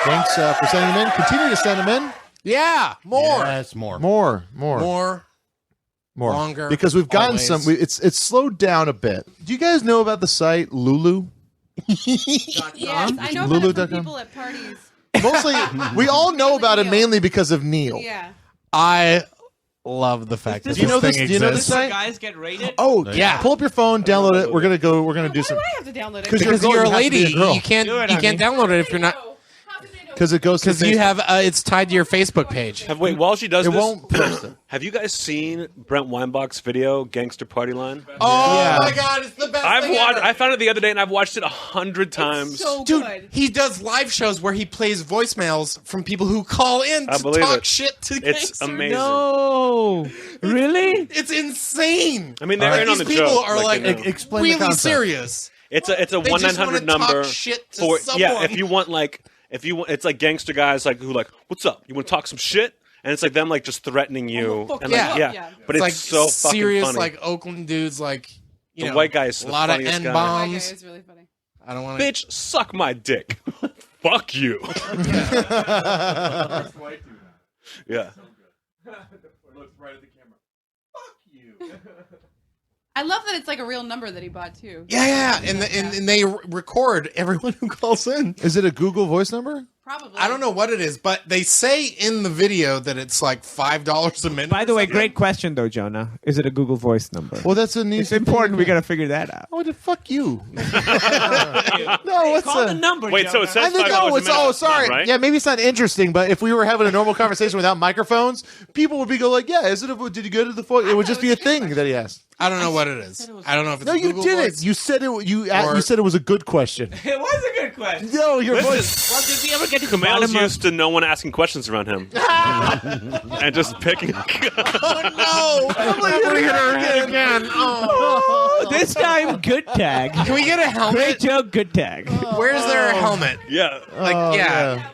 Thanks for sending them in. Continue to send them in. Yeah, more. Yes, more. More. Longer. Because we've gotten always. some. It's slowed down a bit. Do you guys know about the site Lulu? Yes, I know about it Lulu.com? from people at parties. Mostly, we all know about it mainly because of Neil. Yeah. I love the fact that Do you know this this? thing Do you know this exists. site? Guys get rated. Oh Yeah. Pull up your phone, download it. We're gonna go. We're gonna do Why some do I have to download it? Because you're you're a you have to be lady, a girl. you can't Do it, you can't download it if you're not. because it goes to Because you Facebook. have it's tied to your Facebook page. Wait, while she does It this, won't post it. have you guys seen Brent Weinbach's video, Gangster Party Line? Oh Yeah. my god, it's the best I've thing watched. ever. I found it the other day, and I've watched it 100 times. So Dude, good. he does live shows where he plays voicemails from people who call in I to believe talk it. shit to It's gangsters. amazing. No, really? It's insane. I mean, they're Like, in on these the people joke. are like, like they know. Explain the really concept. serious. It's a They just 1-900 wanna number talk shit to for someone. if you want it's like gangster guys like who like what's up, you want to talk some shit, and it's like them like just threatening you fuck and you like up, yeah. yeah. But it's like so fucking serious, funny. like Oakland dudes, like you The know, white guy is a the lot of funniest N guy. White guy bombs. is really funny. I don't want to. Bitch, suck my dick. Fuck you. Yeah. I love that it's like a real number that he bought too. Yeah, and they record everyone who calls in. Is it a Google Voice number? Probably. I don't know what it is, but they say in the video that it's like $5 a minute. By the way, great question though, Jonah. Is it a Google Voice number? Well, that's an easy. It's important. We got to figure that out. Oh, the fuck you. No, what's Call the number. Wait, so Jonah. it says I think $5 a no, it's minute, oh sorry. right? Yeah, maybe it's not interesting, but if we were having a normal conversation without microphones, people would be go like, "Yeah, is it? Did you go to the phone?" It would just be a thing that he asked. I don't know what it is. I don't know if it's No, you Google didn't. Voice. You said it. You said it was a good question. It was a good question. No, your Listen, voice. Well, did we ever get to the Kumail's bottom of... used to no one asking questions around him. And just picking. Oh, this time, good tag. Can we get a helmet? Great joke, good tag. Where's their helmet? Yeah. Like, yeah.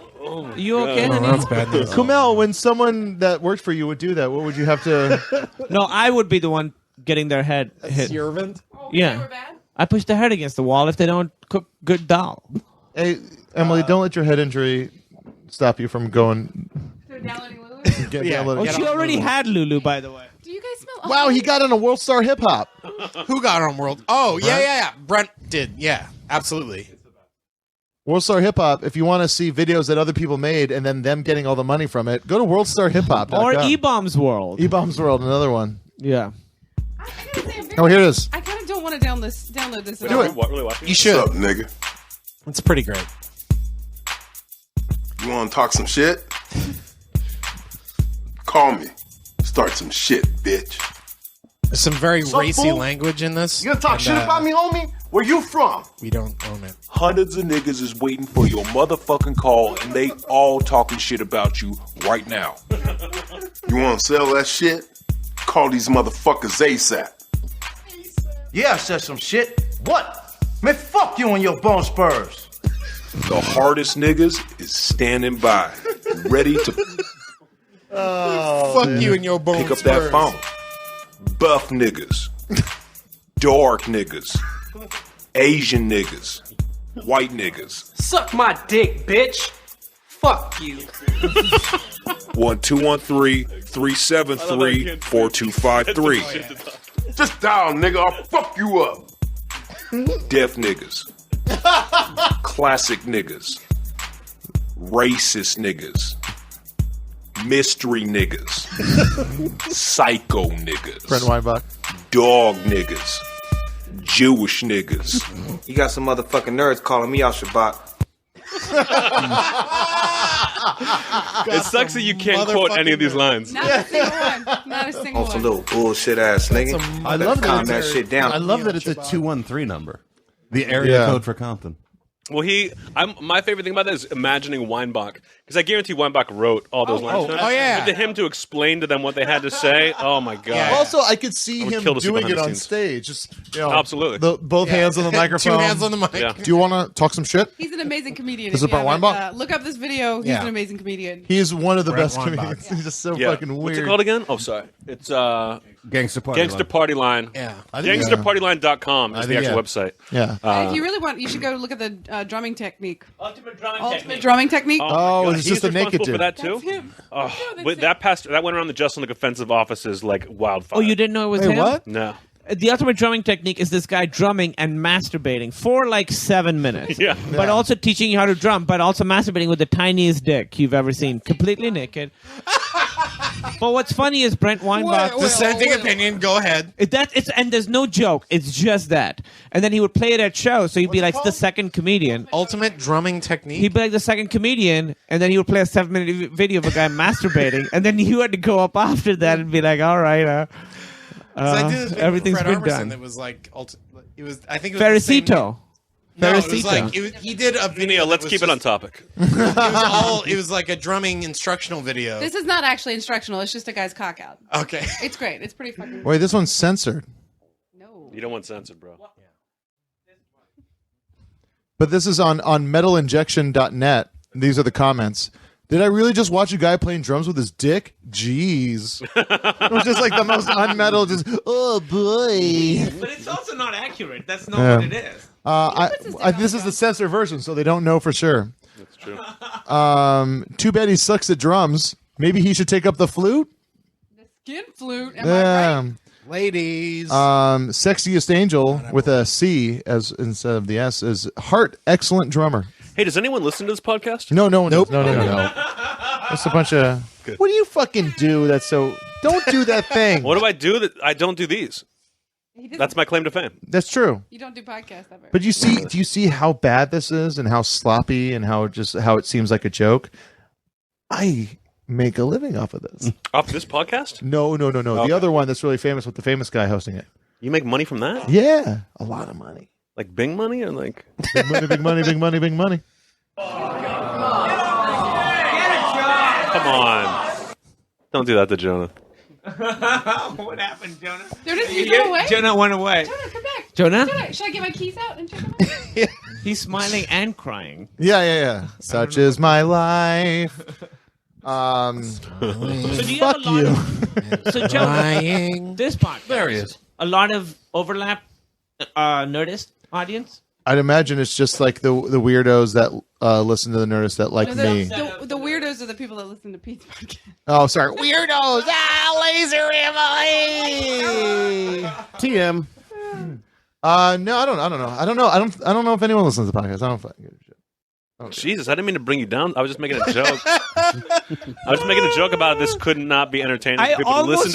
You okay, honey? That's bad news. Kumail, when someone that worked for you would do that, what would you have to? No, I would be the one getting their head hit. Servant? Yeah. I push their head against the wall if they don't cook good dal. Hey, Emily, don't let your head injury stop you from going. So downloading Lulu? Oh, she already had Lulu, by the way. Do you guys smell? Wow, he got on a World Star Hip Hop. Who got on World? Oh, yeah. Brent did. Yeah, absolutely. World Star Hip Hop. If you want to see videos that other people made and then them getting all the money from it, go to worldstarhiphop.com. Or E-Bombs World. E-Bombs World, another one. Yeah. I gotta say, I'm very- Oh, here it is. I kind of don't want to download this. At Do all. it. What, really watching? You should. What's up, nigga? It's pretty great. You want to talk some shit? Call me. Start some shit, bitch. There's some very Sup, racy fool? language in this. You gonna talk and, shit about me, homie? Where you from? We don't own it. Hundreds of niggas is waiting for your motherfucking call, and they all talking shit about you right now. You want to sell that shit? Call these motherfuckers ASAP. Yeah, I said some shit. What? Man, fuck you and your bone spurs. The hardest niggas is standing by, ready to Fuck you and your bone pick up spurs. that phone. Buff niggas, dark niggas, Asian niggas, white niggas. Suck my dick, bitch. Fuck you. 1-213-373-4253. Just dial, nigga. I'll fuck you up. Deaf niggas, classic niggas, racist niggas, mystery niggas, psycho niggas, Brent Weinbach. dog niggas, Jewish niggas. You got some motherfucking nerds calling me out Shabbat. It sucks that you can't quote any of these lines. Not a single one. Not a single On some one. little bullshit ass nigga. I love Calm that. that shit down. I love that it's a 213 number. The area code for Compton. Well, my favorite thing about that is imagining Weinbach, because I guarantee Weinbach wrote all those lines. oh, yeah. But to him to explain to them what they had to say, oh my god! Yeah. Also, I could see I would him kill to see doing behind it the on scenes. stage. Just Absolutely. both hands on the microphone. 2 hands on the mic. Yeah. Do you want to talk some shit? He's an amazing comedian. Is If it you Brent haven't, Weinbach? Look up this video. He's Yeah. an amazing comedian. He's one of the Brent best Weinbach. comedians. He's just so Yeah. fucking weird. What's it called again? Oh, sorry. It's Gangster Party. Gangster Party Line. Yeah. GangsterPartyline.com is I the think, actual yeah. website. Yeah. And if you really want, you should go look at the drumming technique. Ultimate drumming Ultimate drumming technique. Oh, my God. it's just He's a naked responsible for dude. that too. That's him. Oh, that's wait, him. that went around the Jeselnik offensive offices like wildfire. Oh, you didn't know it was Wait, him? what? No. The ultimate drumming technique is this guy drumming and masturbating for like 7 minutes. Yeah. But also teaching you how to drum, but also masturbating with the tiniest dick you've ever seen. Completely naked. But what's funny is Brent Weinbach... Dissenting opinion, go ahead. And there's no joke. It's just that. And then he would play it at shows, so he'd be like the second comedian. Ultimate drumming technique. He'd be like the second comedian, and then he would play a 7-minute video of a guy masturbating, and then you had to go up after that and be like, all right, 'Cause I did this video everything's with Fred been Armisen done. that was like, it was. I think it was the same- Ferricito. No, it was Ferricito. like he did a video. Neil, that let's was keep it just- on topic. It was like a drumming instructional video. This is not actually instructional. It's just a guy's cock out. Okay. It's great. It's pretty fucking. Wait, this one's censored. No. You don't want censored, bro. But this is on metalinjection.net. These are the comments. Did I really just watch a guy playing drums with his dick? Jeez. It was just like the most unmetal, just, oh boy. But it's also not accurate. That's not Yeah. what it is. This is the censored version, so they don't know for sure. That's true. Too bad he sucks at drums. Maybe he should take up the flute? Skin flute. Am I right? Ladies. Sexiest Angel with a C as instead of the S is Heart, excellent drummer. Hey, does anyone listen to this podcast? No, no, no, no. That's a bunch of. Good. What do you fucking do? That's so. Don't do that thing. What do I do that I don't do these? That's my claim to fame. That's true. You don't do podcasts ever. But do you see how bad this is and how sloppy and how it seems like a joke? I make a living off of this. Off this podcast? No. Okay. The other one that's really famous with the famous guy hosting it. You make money from that? Yeah, a lot of money. Like Bing money or like big money, big money, big money, big money. Come on. Don't do that to Jonah. What happened, Jonah? Jonah, did you go away? Jonah went away. Jonah, come back. Jonah? Should I get my keys out and check them out? He's smiling and crying. Yeah. Such is my life. So do you fuck have a lot you. So, Jonah, this podcast. There he is. A lot of overlap, Nerdist audience. I'd imagine it's just like the weirdos that listen to the Nerdist that like No, me. The weirdos are the people that listen to Pete's podcast. Oh, sorry. Weirdos! Laser Emily! TM. No, I don't know. I don't know if anyone listens to the podcast. I don't fucking give a shit. Jesus, I didn't mean to bring you down. I was just making a joke. I was making a joke about this could not be entertaining.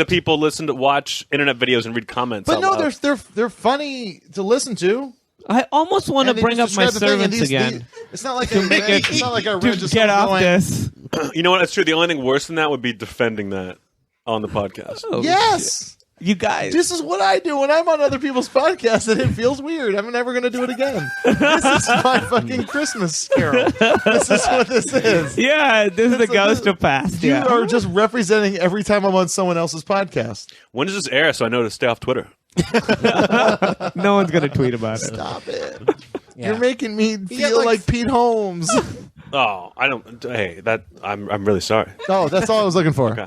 People listen to watch internet videos and read comments. But no, loud. they're funny to listen to. I almost want to And they bring up just my describe the thing, and servants again. It's not like To make it- it's not like I to read just get off going, this. You know what? That's true. The only thing worse than that would be defending that on the podcast. Yes. You guys. This is what I do when I'm on other people's podcasts, and it feels weird. I'm never going to do it again. This is my fucking Christmas carol. This is what this is. Yeah, this is the ghost of past. You Yeah. are just representing every time I'm on someone else's podcast. When does this air so I know to stay off Twitter? No one's going to tweet about it. Stop it. You're making me feel like Pete Holmes. Oh, I don't. Hey, that I'm really sorry. Oh, that's all I was looking for. Okay.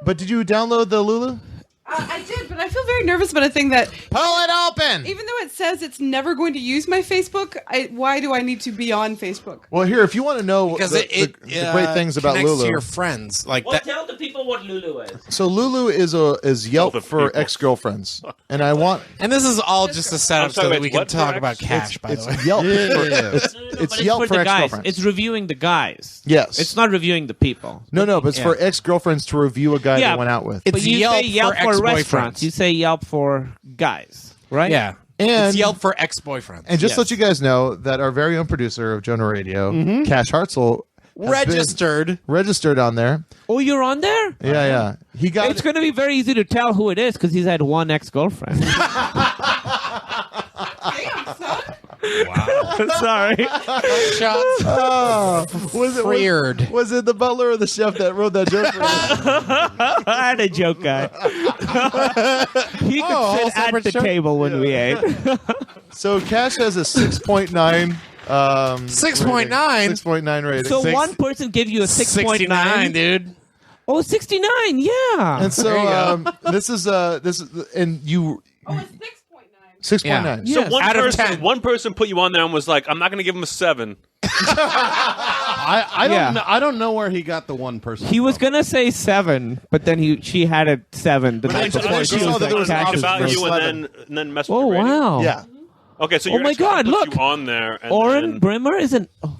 But did you download the Lulu? I did, but I feel very nervous about a thing that... Pull it open! Even though it says it's never going to use my Facebook, why do I need to be on Facebook? Well, here, if you want to know Because the great things about connects Lulu. to your friends. Like Well, that. tell the people what Lulu is. So Lulu is Yelp for people. ex-girlfriends. And I want... And this is all just a setup I'm sorry, so that wait, we can what talk for about ex- cash, by the way. It's Yelp. But It's Yelp for the guys. ex-girlfriends. It's reviewing the guys. Yes. It's not reviewing the people. No, but it's for ex-girlfriends to review a guy Yeah, they went out with. It's But you Yelp say Yelp for for restaurants. ex-boyfriends. You say Yelp for guys, right? Yeah. And- it's Yelp for ex-boyfriends. And just Yes. to let you guys know that our very own producer of Jonah Raydio, Cash Hartzell, has been registered on there. Oh, you're on there? Yeah. He got It's going to be very easy to tell who it is because he's had one ex-girlfriend. Damn, son. Sorry. Shots. was it Weird. Was it the butler or the chef that wrote that joke for us? I had a joke guy. He could sit at the table when we ate. So Cash has a 6.9. 6.9? 6.9 rating. So one person gave you a 6.9. 69, dude. Oh, 69, yeah. And so this is and you Oh, it's 6.9. 6.9. Yeah. So Yes. one Out of person, 10. one person put you on there and was like, "I'm not going to give him a 7." I don't know where he got the one person. He was gonna say 7, but then she had a 7 the night So before. other She girls was that there was like, an Cash option is about great. you and then mess with Oh your rating? wow! Yeah. Okay, so Oh your my ex-girlfriend God, puts look. you on there. And Oren then- Brimmer isn't. Oh,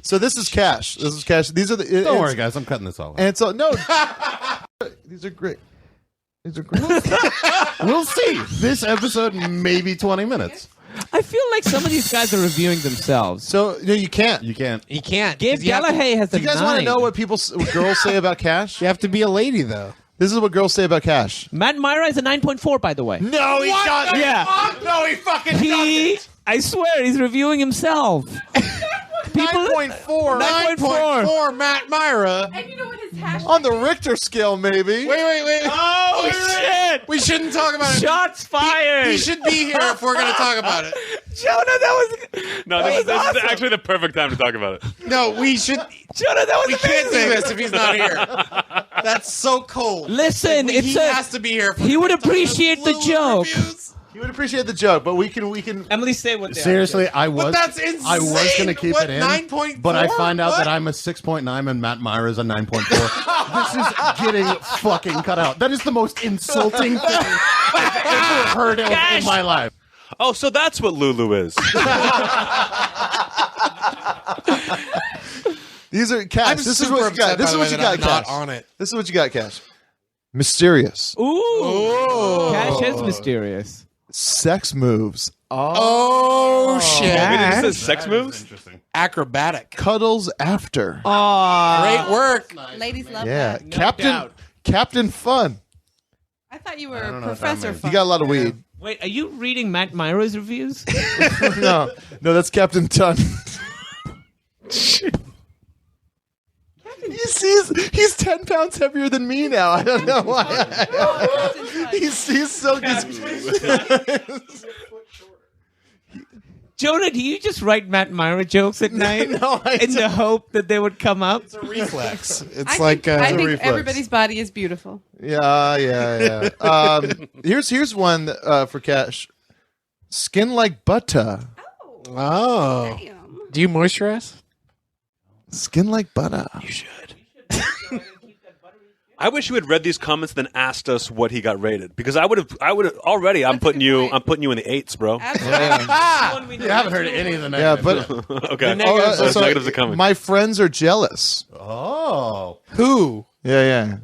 So this is Cash. This is Cash. These are the. Don't worry, guys. I'm cutting this all out. And so no, these are great. These are great. We'll see. This episode, maybe 20 minutes. I feel like some of these guys are reviewing themselves. So no, you can't. You can't. He can't. Gabe 'cause you have to- Gallagher has Do a you guys want to 9. know what what girls say about Cash? You have to be a lady, though. This is what girls say about Cash. Matt Myra is a 9.4, by the way. No, he doesn't. Yeah. No, he fucking He, I swear, he's reviewing himself. 9.4. 9.4 Matt Myra. And you know what his hashtag On the Richter scale, maybe. Wait. Oh, shit! We shouldn't talk about it. Shots fired! He should be here if we're going to talk about it. Jonah, that was... No, this is actually the perfect time to talk about it. No, we should. Jonah, that was We can't do this if he's not here. That's so cold. Listen, he it's has to be here. He would appreciate the joke. You would appreciate the joke, but we can. Emily, say what they Seriously, I But was. that's insane. I was going to keep What, it in, 9.4? but I find out What? that I'm a 6.9 and Matt Myra's a 9.4. This is getting fucking cut out. That is the most insulting thing I've ever heard in my life. Oh, so that's what Lulu is. These are Cash. I'm This is super what you got. upset, This by is the what way, you that got, I'm Cash. not on it. This is what you got, Cash. Mysterious. Ooh. Cash is mysterious. Sex moves. Oh, shit. Wait, this is sex moves? Acrobatic. Cuddles after. Great work. Ladies love Yeah, that. Captain Fun. I thought you were Professor Fun. You got a lot of weed. Wait, are you reading Matt Myra's reviews? no, that's Captain Ton. He's 10 pounds heavier than me now. I don't know why. He's so good. Jonah, do you just write Matt Myra jokes at night No, I in the hope that they would come up? It's a reflex. It's I like think, I think reflex. everybody's body is beautiful. Yeah. Here's one for Cash. Skin like butter. Oh. Damn. Do you moisturize? Skin like butter. You should. I wish you had read these comments then asked us what he got rated, because I would have already. I'm putting you in the 8s, bro. Absolutely. You haven't heard any of the Yeah, negatives. but Okay. so Negatives are coming. my friends are jealous. Oh. Who? Yeah.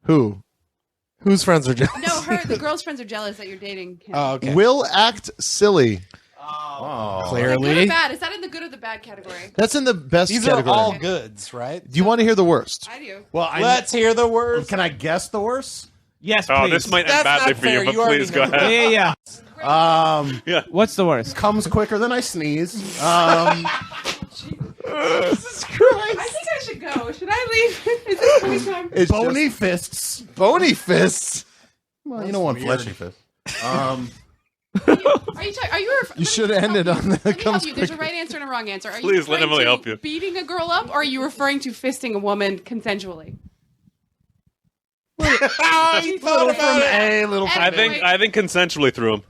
Who? Whose friends are jealous? No, the girl's friends are jealous that you're dating him. Oh, okay. Will act silly. Oh. Is that good or Clearly. bad? Is that in the good or the bad category? That's in the best These category. are all goods, right? Do you want to hear the worst? I do. Well, Let's hear the worst. Can I guess the worst? Yes, please. Oh, this might end That's badly not for you, fair. but You already please go know. ahead. Yeah. What's the worst? Comes quicker than I sneeze. Jesus Christ. I think I should go. Should I leave? Is it funny time? It's Bony fists. Bony fists. Well, you don't want fleshy fists. Are you? You should end it on the Let me help comes you. There's a quicker. right answer and a wrong answer. Are Please you let referring Emily to help you. beating a girl up, or are you referring to fisting a woman consensually? He thought about it. Little I think consensually through him.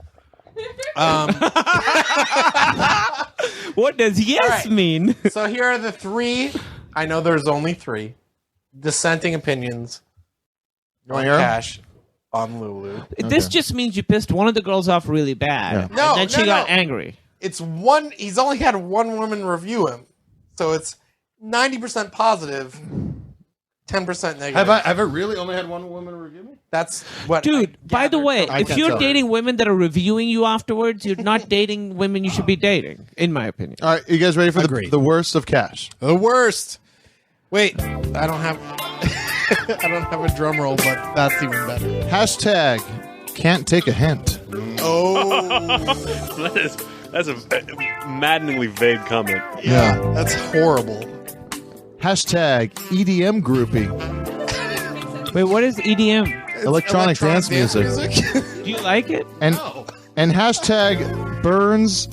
What does yes All right. mean? So here are the three. I know there's only three dissenting opinions. On hear 'em? Cash on Lulu. This just means you pissed one of the girls off really bad. Yeah. No, and then she no, got no. angry. It's one. He's only had one woman review him, so it's 90% positive, 10% negative. Have I really only had one woman review me? That's what. Dude, by the way, I if can't you're tell. dating women that are reviewing you afterwards, you're not dating women you should be dating, in my opinion. All right, you guys ready for Agreed. the worst of Cash? The worst. Wait, I don't have. I don't have a drum roll, but that's even better. Hashtag can't take a hint. Oh, That's a maddeningly vague comment. Yeah. that's horrible. Hashtag EDM groupie. Wait, what is EDM? Electronic dance music. Do you like it? And hashtag burns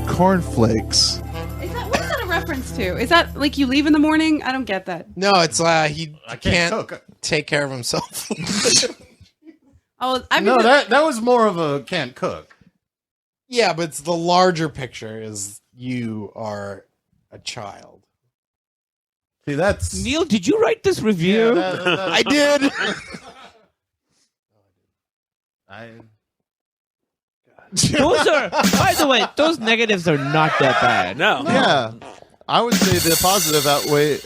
cornflakes. What is that a reference to? Is that like you leave in the morning? I don't get that. No, it's he can't cook. take care of himself. Oh, I mean, No, that was more of a can't cook. Yeah, but it's the larger picture is you are a child. See, that's Neil, did you write this review? I did. Those are, by the way, those negatives are not that bad. No. Yeah. I would say the positive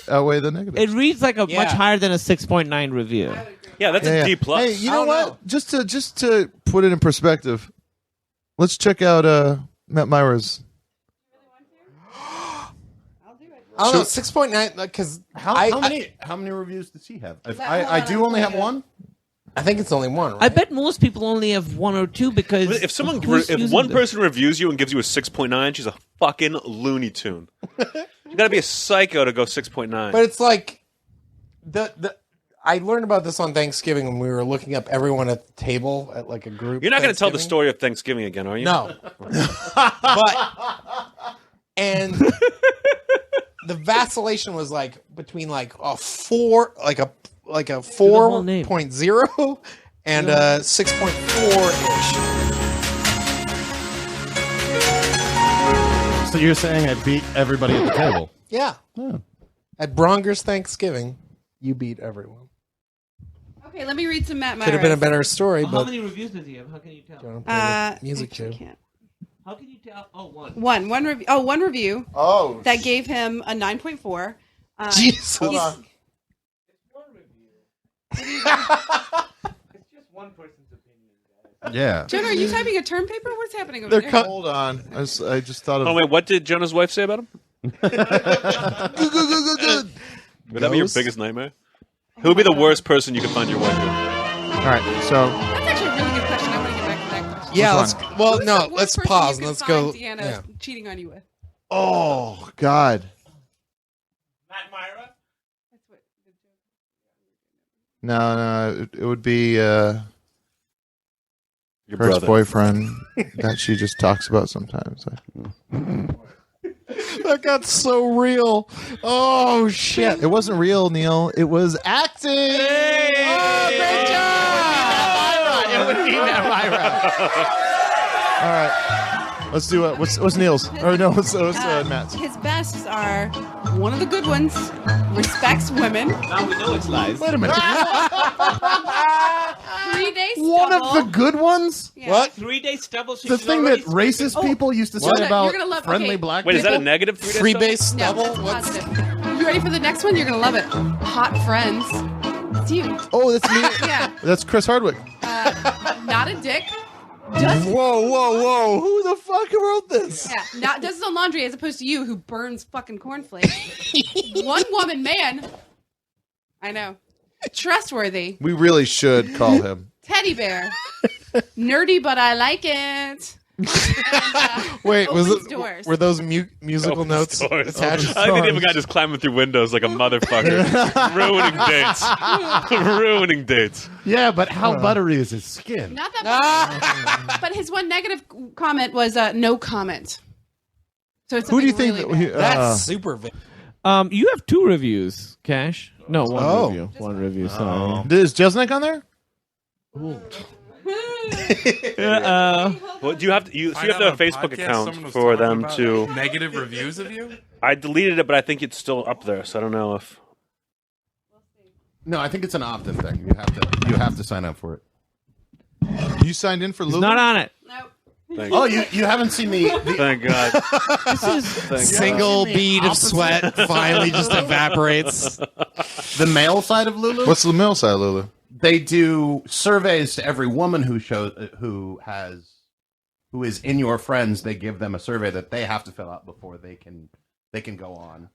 outweigh the negative. It reads like a Yeah. much higher than a 6.9 review. Yeah, that's Yeah, a D yeah. plus. Hey, you I know don't what? know. Just to put it in perspective, let's check out Matt Myra's. I don't know, 6.9 because how many reviews does he have? I do only have one. I think it's only one. Right? I bet most people only have one or two because If who's if using one them? person reviews you and gives you a 6.9, she's a fucking Looney Tune. You gotta be a psycho to go 6.9. But it's like the I learned about this on Thanksgiving when we were looking up everyone at the table at like a group. You're not gonna tell the Thanksgiving. story of Thanksgiving again, are you? No. And the vacillation was like between like a 4 like a whole name. 4.0 and a 6.4 ish. So you're saying I beat everybody at the table? Yeah. At Bronger's Thanksgiving, you beat everyone. okay, let me read some Matt Myra. Could have been a better story, How but many reviews does he have? How can you tell? Don't play the music actually too. can't. How can you tell? Oh, one. One review. Oh, one review. Oh, that gave him a 9.4. Jesus. Hold on. It's just one person's opinion, guys. Yeah. Jonah, are you typing a term paper? What's happening over there? Hold on. I just thought of. Oh wait, what did Jonah's wife say about him? Would that be your biggest nightmare? Who would be the worst person you could find your wife with? All right, so That's actually a really good question. I want to get back to that question. Yeah, Which let's. Well, Who's no, the worst let's person pause you and could let's go. find Deanna Yeah. cheating on you with. oh God, Matt Myra? no, it would be her brother. ex-boyfriend that she just talks about sometimes. That got so real. Oh shit! It wasn't real, Neil. It was acting. Oh, great job! It would be Matt Myra. All right, let's do it. What's Neil's? Or no, what's Matt's? His bests are one of the good ones, respects women. Now we know it's lies. Wait a minute. 3 days. One of the good ones? Yeah. What? 3 days stubble. The thing that racist people used to say Jonah, about you're gonna love- friendly okay. black Wait, is people? that a negative 3 days? Free base No, double. that's What's positive. You ready for the next one? You're gonna love it. Hot friends. It's you. Oh, that's me. Yeah. That's Chris Hardwick. Not a dick. Does Whoa! Who the fuck wrote this? yeah, does his own laundry as opposed to you who burns fucking cornflakes. One woman man. I know. Trustworthy. We really should call him. Teddy bear. Nerdy, but I like it. And, Wait, was opens it? doors. Were those musical Opens notes doors. attached? I think they have a guy just climbing through windows like a motherfucker, ruining dates, ruining dates. Yeah, but how buttery is his skin? Not that much. But his one negative comment was no comment. So it's Who do you something think? really that, bad. That's super. You have 2 reviews, Cash. No, one Oh. review. One review. Sorry. Is Jeselnik on there? Well, do you have to? So you have to have a Facebook account for them to. Negative reviews of you? I deleted it, but I think it's still up there, so I don't know if. No, I think it's an opt-in thing. You have to sign up for it. You signed in for Lulu? Not on it. Nope. Thank Oh, you haven't seen the Thank God. This is Thank Single bead of sweat finally just evaporates. the male side of Lulu? What's the male side, Lulu? They do surveys to every woman who is in your friends. They give them a survey that they have to fill out before they can go on.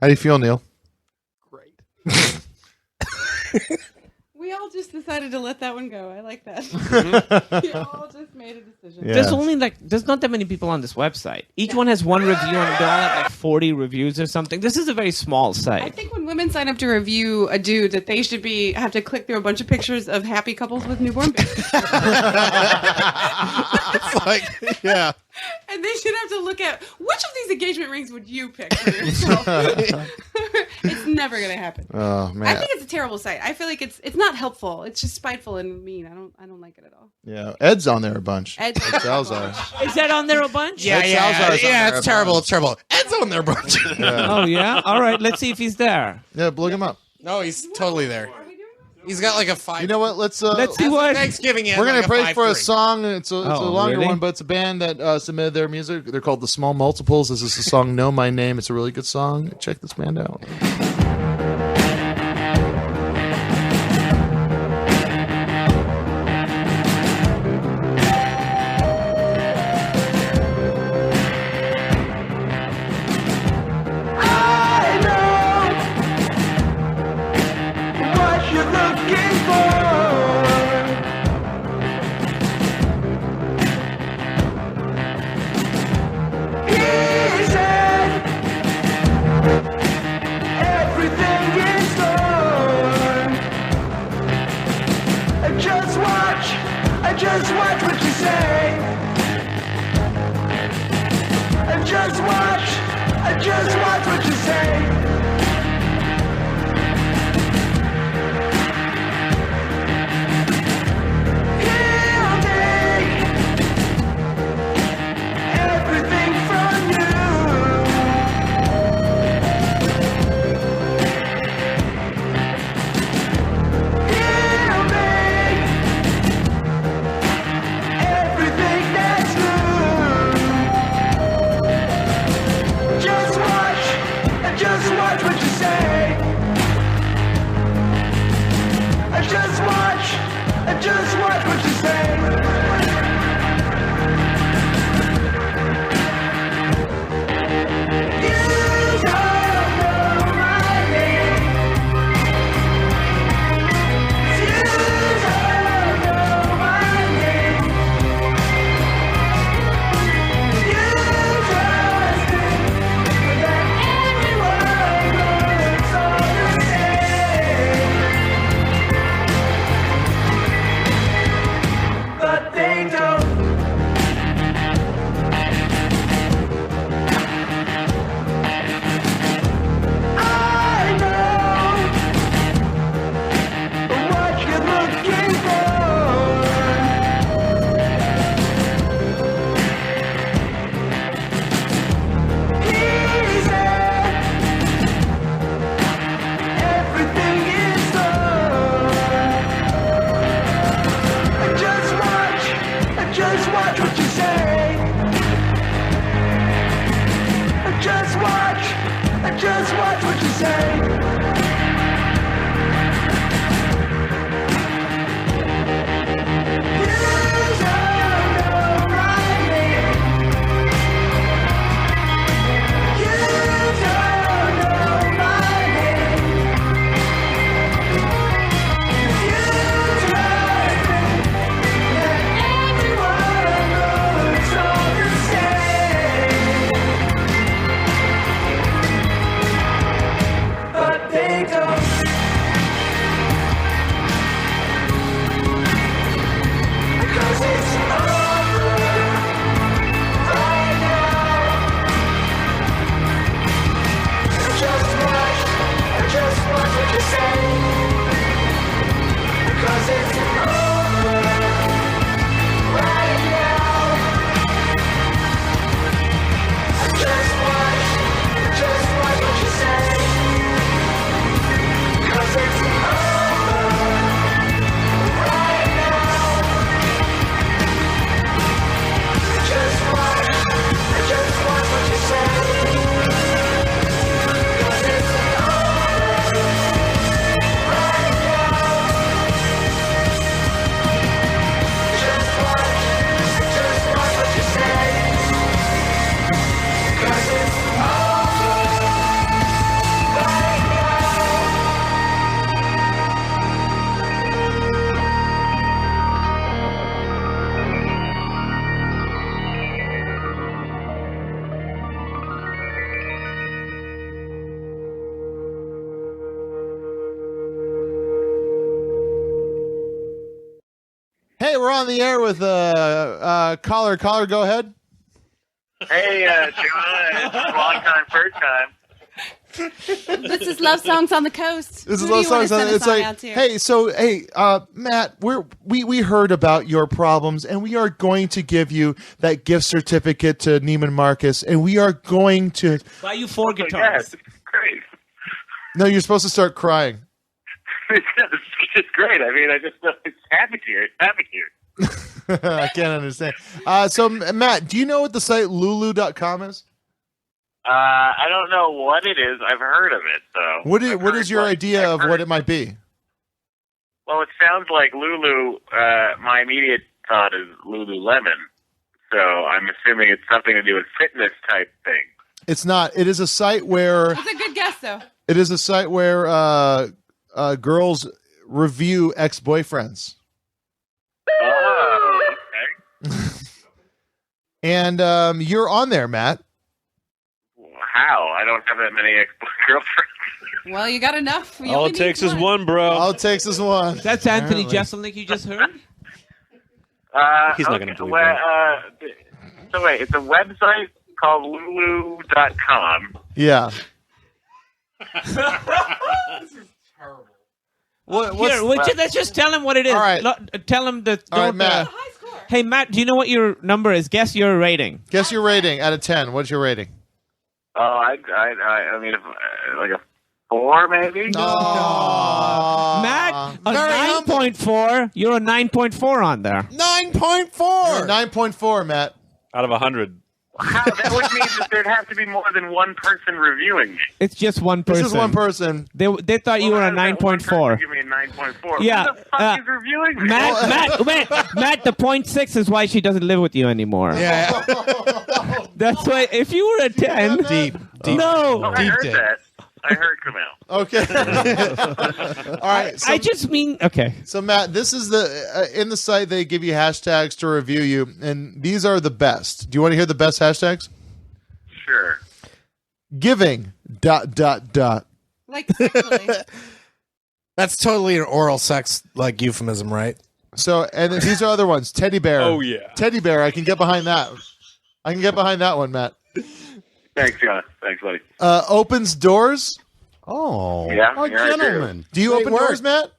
How do you feel, Neil? We all just decided to let that one go. I like that. We all just made a decision. Yeah. There's not that many people on this website. Each one has one review, and they all have like 40 reviews or something. This is a very small I site. think when women sign up to review a dude, that they should have to click through a bunch of pictures of happy couples with newborn babies. It's like, yeah. And they should have to look at which of these engagement rings would you pick for yourself. It's never going to happen. Oh man. I think it's a terrible site. I feel like it's not helpful. It's just spiteful and mean. I don't like it at all. Yeah, Ed's on there a bunch. Ed's Ed Salazar. Is that on there a bunch? Yeah, Ed yeah, Salazar's on yeah. there It's a terrible. bunch. It's terrible. Ed's on there, bunch. Yeah. Oh yeah. All right. Let's see if he's there. Yeah, look him up. No, he's totally there. He's got like a 5. You know what? Let's see That's what Thanksgiving. We're gonna like break for a 5-3. song. It's a longer really? one, but it's a band that submitted their music. They're called the Small Multiples. This is the song "Know My Name." It's a really good song. Check this band out. I know what you're looking for. He said everything is gone. Just watch what you say. Just watch what you say. He'll take everything watch what you say. But they don't. Because it's over right now. Just watch what you say. Because it's over right now. Just watch what you say. Because it's over right now. Just watch what you say. Because it's over right now. Just watch what you say. Because it's over right now. Hey, we're on the air with caller. Caller, go ahead. Hey, Jonah, long time, first time. This is Love Songs on the Coast. This is Who do Love you wanna Songs. send a It's song like, out to? hey, Matt, we heard about your problems, and we are going to give you that gift certificate to Neiman Marcus, and we are going to Buy you 4 Yeah, guitars. it's great. No, you're supposed to start crying. It's just great. I mean, it's happy here. It's happy here. I can't understand. So, Matt, do you know what the site Lulu.com is? I don't know what it is. I've heard of it, though. What is your idea of what it might be? Well, it sounds like Lulu. My immediate thought is Lululemon. So I'm assuming it's something to do with fitness type thing. It's not. It is a site where That's a good guess, though. it is a site where girls review ex-boyfriends. Oh, okay. And you're on there, Matt. How? I don't have that many ex-girlfriends. Well, you got enough. You All only it takes need is one, bro. All it takes is one. That's Anthony Apparently. Jeselnik you just heard? He's not gonna believe So wait, it's a website called Lulu.com. Yeah. Here, let's just tell him what it is. All right. Tell him that. All right, don't, Matt. Hey, Matt, do you know what your number is? Guess your rating. Guess your rating out of 10. What's your rating? Oh, I mean, like a 4 maybe. Matt, a 9.4. You're a 9.4 on there. 9.4. 9.4, Matt. Out of 100. How? That would mean that there'd have to be more than one person reviewing me. It's just one person. This is one person. They thought you were a 9.4. Give me a 9.4. Yeah, Who the fuck is reviewing me? Matt, the 0.6 is why she doesn't live with you anymore. Yeah. That's why. If you were a 10, Deep. Oh, I Deep heard dig. that. I heard Kamel. Okay. All right. So, I just mean okay. So Matt, this is the in the site they give you hashtags to review you, and these are the best. Do you want to hear the best hashtags? Sure. Giving ... Like sexually. That's totally an oral sex like euphemism, right? So, and then these are other ones. Teddy bear. Oh, yeah. Teddy bear. I can get behind that. I can get behind that one, Matt. Thanks, John. Thanks, buddy. Opens doors. Oh, Yeah, a yeah, I do. gentleman. Do you Great open work. doors, Matt?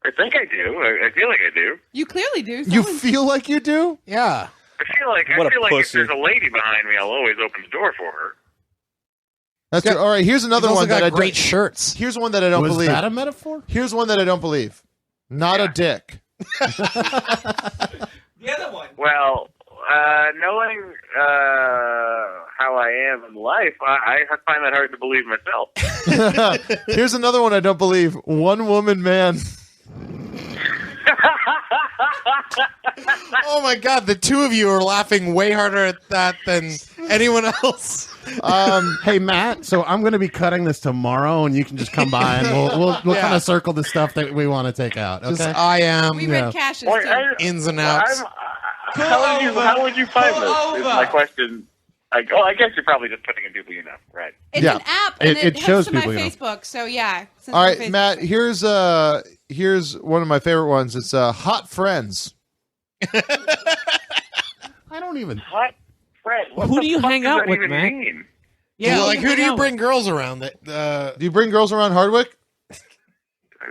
I think I do. I feel like I do. You clearly do. You feel like you do? Yeah. I feel like What a if pussy. there's a lady behind me, I'll always open the door for her. That's good. All right. Here's another He's also one that got I great don't. shirts. Here's one that I don't Was believe. that a metaphor? Here's one that I don't believe. Not a dick. The other one. Well, knowing how I am in life, I find that hard to believe myself. Here's another one I don't believe. One woman man. Oh my god, the two of you are laughing way harder at that than anyone else. Hey Matt, so I'm going to be cutting this tomorrow, and you can just come by and we'll kind of circle the stuff that we want to take out. Okay, Just I am. We read Cash's Or, too. Ins and outs. how would you find this? Is my question. I guess you're probably just putting in people you know, right? It's an app, and It it shows hooks to my people, you know. Facebook. So yeah. since All my right, Facebook- Matt. Here's one of my favorite ones. It's Hot Friends. I don't even. Hot friend. What Who the do you fuck hang does out that with, even man? mean? Yeah, like who do you hang bring girls around? That Do you bring girls around Hardwick? I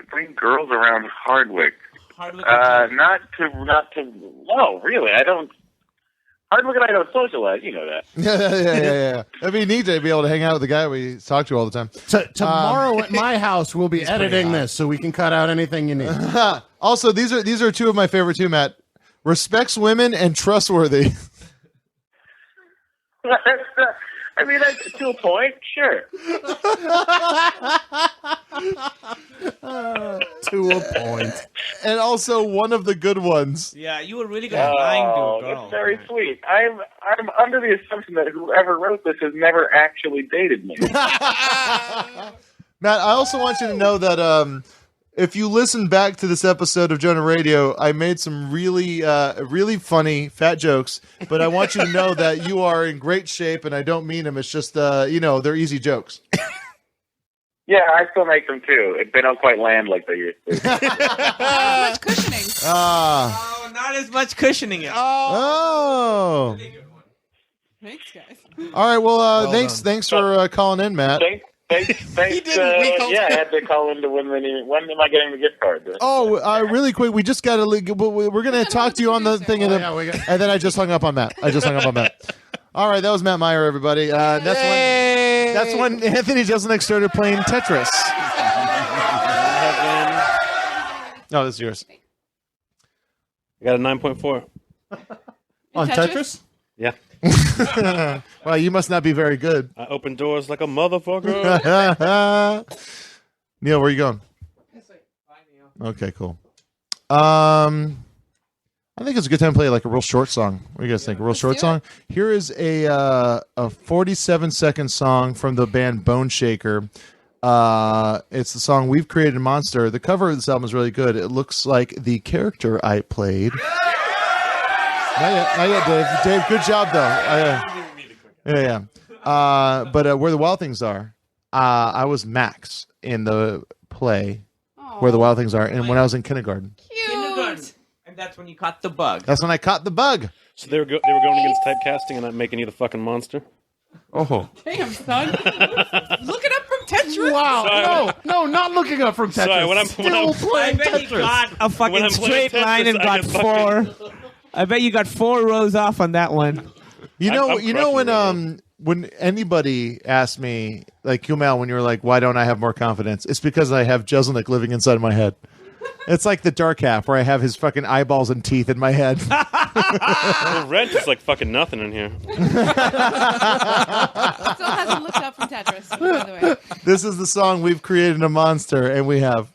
bring girls around Hardwick. Hardwick Not to. No, really, I don't. Hardwick and I don't socialize. You know that. Yeah. It'd be neat to be able to hang out with the guy we talk to all the time. Tomorrow at my house, we'll be editing this, so we can cut out anything you need. Also, these are two of my favorite too, Matt. Respects women and trustworthy. I mean, to a point, sure. To a point. And also one of the good ones. Yeah, you were really good at lying to a girl. That's very sweet. I'm under the assumption that whoever wrote this has never actually dated me. Matt, I also want you to know that if you listen back to this episode of Jonah Radio, I made some really funny fat jokes, but I want you to know that you are in great shape, and I don't mean them. It's just, they're easy jokes. Yeah, I still make them too. They don't quite land like they used to. Not as much cushioning. Oh, not as much cushioning. Oh. Thanks, guys. All right, well thanks for calling in, Matt. Thanks. I had to call into when am I getting the gift card? Really quick, we just got to. We're going to talk to you on the thing, and then I just hung up on Matt. All right, that was Matt Meyer, everybody. That's when Anthony Jeselnik started playing Tetris. No, this is yours. I got a 9.4. On Tetris? Yeah. Well, you must not be very good. I open doors like a motherfucker. Neil, where are you going? Okay, cool. I think it's a good time to play like a real short song. What do you guys think? A real short song? Here is a 47-second song from the band Bone Shaker. It's the song We've Created a Monster. The cover of this album is really good. It looks like the character I played. Not yet, Dave. Dave, good job, though. Yeah. But Where the Wild Things Are, I was Max in the play Where the Wild Things Are, and when I was in kindergarten. Kindergarten. And that's when you caught the bug. That's when I caught the bug. So they were going against typecasting and not making you the fucking monster? Oh. Damn, son. Look it up from Tetris. Wow. No, not looking up from Tetris. Sorry, when I'm Still playing I bet Tetris. you got a When fucking I'm playing straight line Tetris, and I got get four. fucking- I bet you got 4 rows off on that one. You know I'm when anybody asks me, like Kumail, when you're like, why don't I have more confidence? It's because I have Jeselnik living inside my head. It's like the dark half where I have his fucking eyeballs and teeth in my head. The rent is like fucking nothing in here. Still hasn't looked up from Tetris, by the way. This is the song We've Created a Monster, and we have.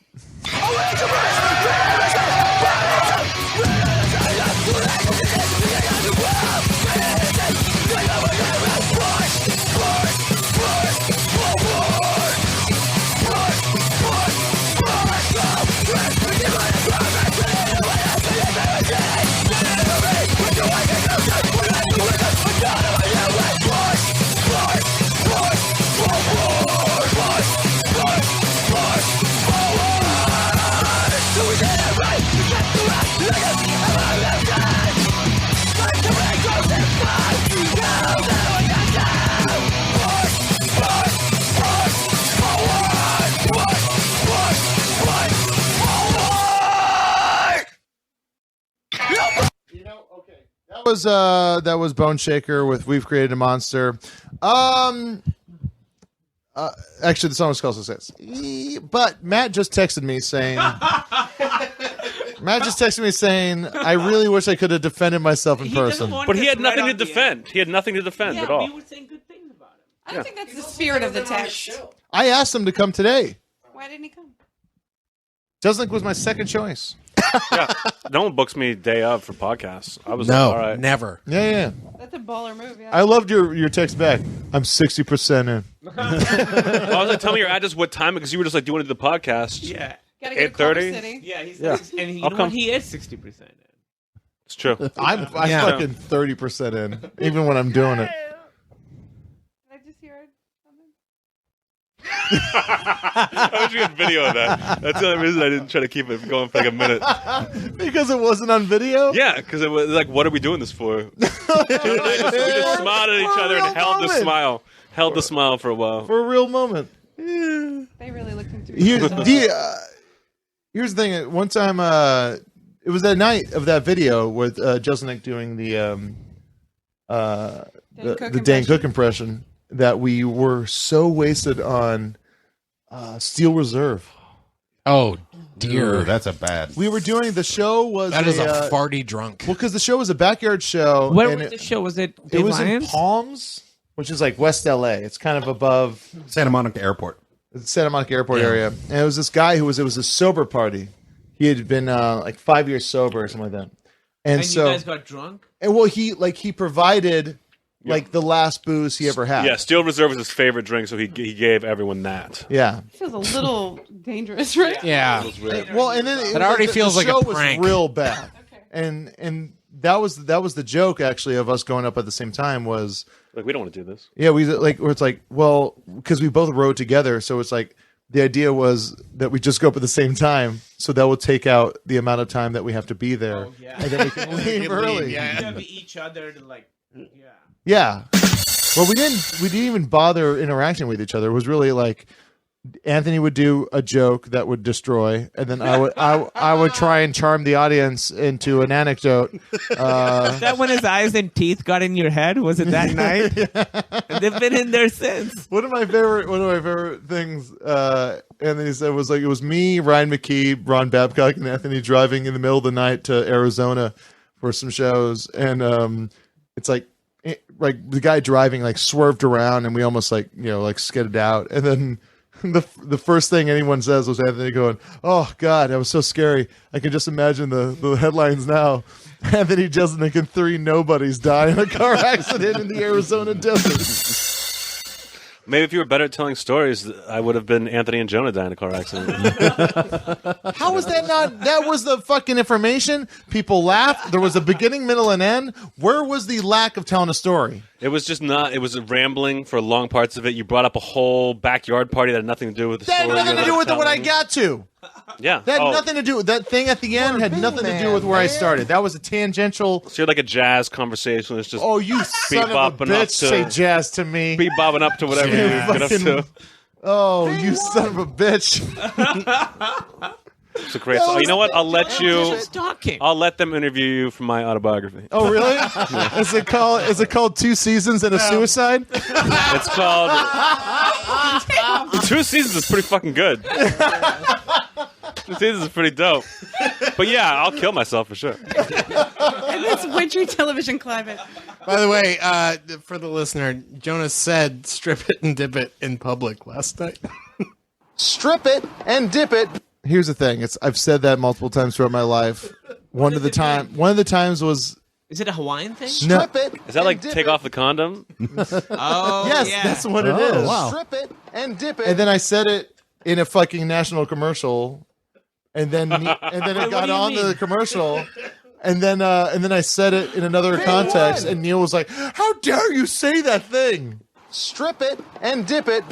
That was Bone Shaker with We've Created a Monster. Actually, the song was called Success. But Matt just texted me saying Matt just texted me saying, "I really wish I could have defended myself in person." But he had nothing to defend. He had nothing to defend at all. We were saying good things about him. I don't think that's the spirit of the text. I asked him to come today. Why didn't he come? Jeselnik was my second choice. Yeah, no one books me day of for podcasts. I was No, like, all right. never. Yeah. That's a baller move. Yeah. I loved your text back. I'm 60% in. I was like, tell me your address, what time, because you were just like, do you want to do the podcast? Yeah. Gotta go to Culver 8:30? City. Yeah, he's Yeah. and you I'll know come. what? He is 60%. It's true. I'm Yeah. fucking 30% in, even when I'm doing it. Did I just hear it? I wish we had video of that. That's the only reason I didn't try to keep it going for like a minute. Because it wasn't on video? Yeah, because it was like, what are we doing this for? we just smiled at each other and held the smile. Held the smile for a while. For a real moment. They really looked into Here's it. here's the thing. One time, it was that night of that video with Jeselnik doing the Dane Cook impression that we were so wasted on Steel Reserve. Oh dear, Ooh, that's a bad. We were doing the show was that is a farty drunk. Well, because the show was a backyard show. Where and was the show? Was it It Dave was Lyons? in Palms, which is like West LA. It's kind of above Santa Monica Airport. the Santa Monica Airport area. And it was this guy it was a sober party. He had been like 5 years sober or something like that. And so you guys got drunk? and well he provided like the last booze he ever had. Yeah, Steel Reserve was his favorite drink, so he gave everyone that. Yeah. Feels a little dangerous, right? Yeah. Well, and then It already feels like a show prank. was real bad. And that was the joke actually of us going up at the same time was Like, we don't want to do this. yeah, we like where it's like, well, because we both rode together, so it's like the idea was that we just go up at the same time, so that will take out the amount of time that we have to be there, and then we can leave early. You have each other to like, Yeah. Well, we didn't even bother interacting with each other. It was really like Anthony would do a joke that would destroy, and then I would try and charm the audience into an anecdote. Is that when his eyes and teeth got in your head? Was it that night? They've been in there since. One of my favorite things Anthony said was like it was me, Ryan McKee, Ron Babcock, and Anthony driving in the middle of the night to Arizona for some shows, and it's like the guy driving like swerved around, and we almost like skidded out, and then the first thing anyone says was Anthony going, "Oh God, that was so scary. I can just imagine the headlines now. Anthony Jeselnik and 3 nobodies die in a car accident in the Arizona desert." Maybe if you were better at telling stories, I would have been Anthony and Jonah die in a car accident. How was that not? That was the fucking information. People laughed. There was a beginning, middle, and end. Where was the lack of telling a story? It was just not. It was rambling for long parts of it. You brought up a whole backyard party that had nothing to do with the That story. had nothing to do with it when I got to. Yeah. That had Oh. nothing to do. That thing at the end had nothing to do with where I started. That was a tangential. So you're like a jazz conversation. It's just Oh, you son of a bebopping up bitch! to- Say jazz to me. bebopping up to whatever you get up to. Oh, you son of a bitch! It's a great song. You know what? I'll let you. Stalking. I'll let them interview you for my autobiography. Oh, really? Is it called 2 Seasons and a Suicide? It's called 2 Seasons. Is pretty fucking good. 2 Seasons is pretty dope. But yeah, I'll kill myself for sure. And this wintry television climate. By the way, for the listener, Jonas said strip it and dip it in public last night. Strip it and dip it. Here's the thing. I've said that multiple times throughout my life. One of the times was Is it a Hawaiian thing? strip it. Is that like take off the condom? Oh, Yes, yeah. that's what it is. wow. Strip it and dip it. And then I said it in a fucking national commercial, and then it what got do you on mean? the commercial. And then I said it in another context, and Neil was like, "How dare you say that thing? Strip it and dip it."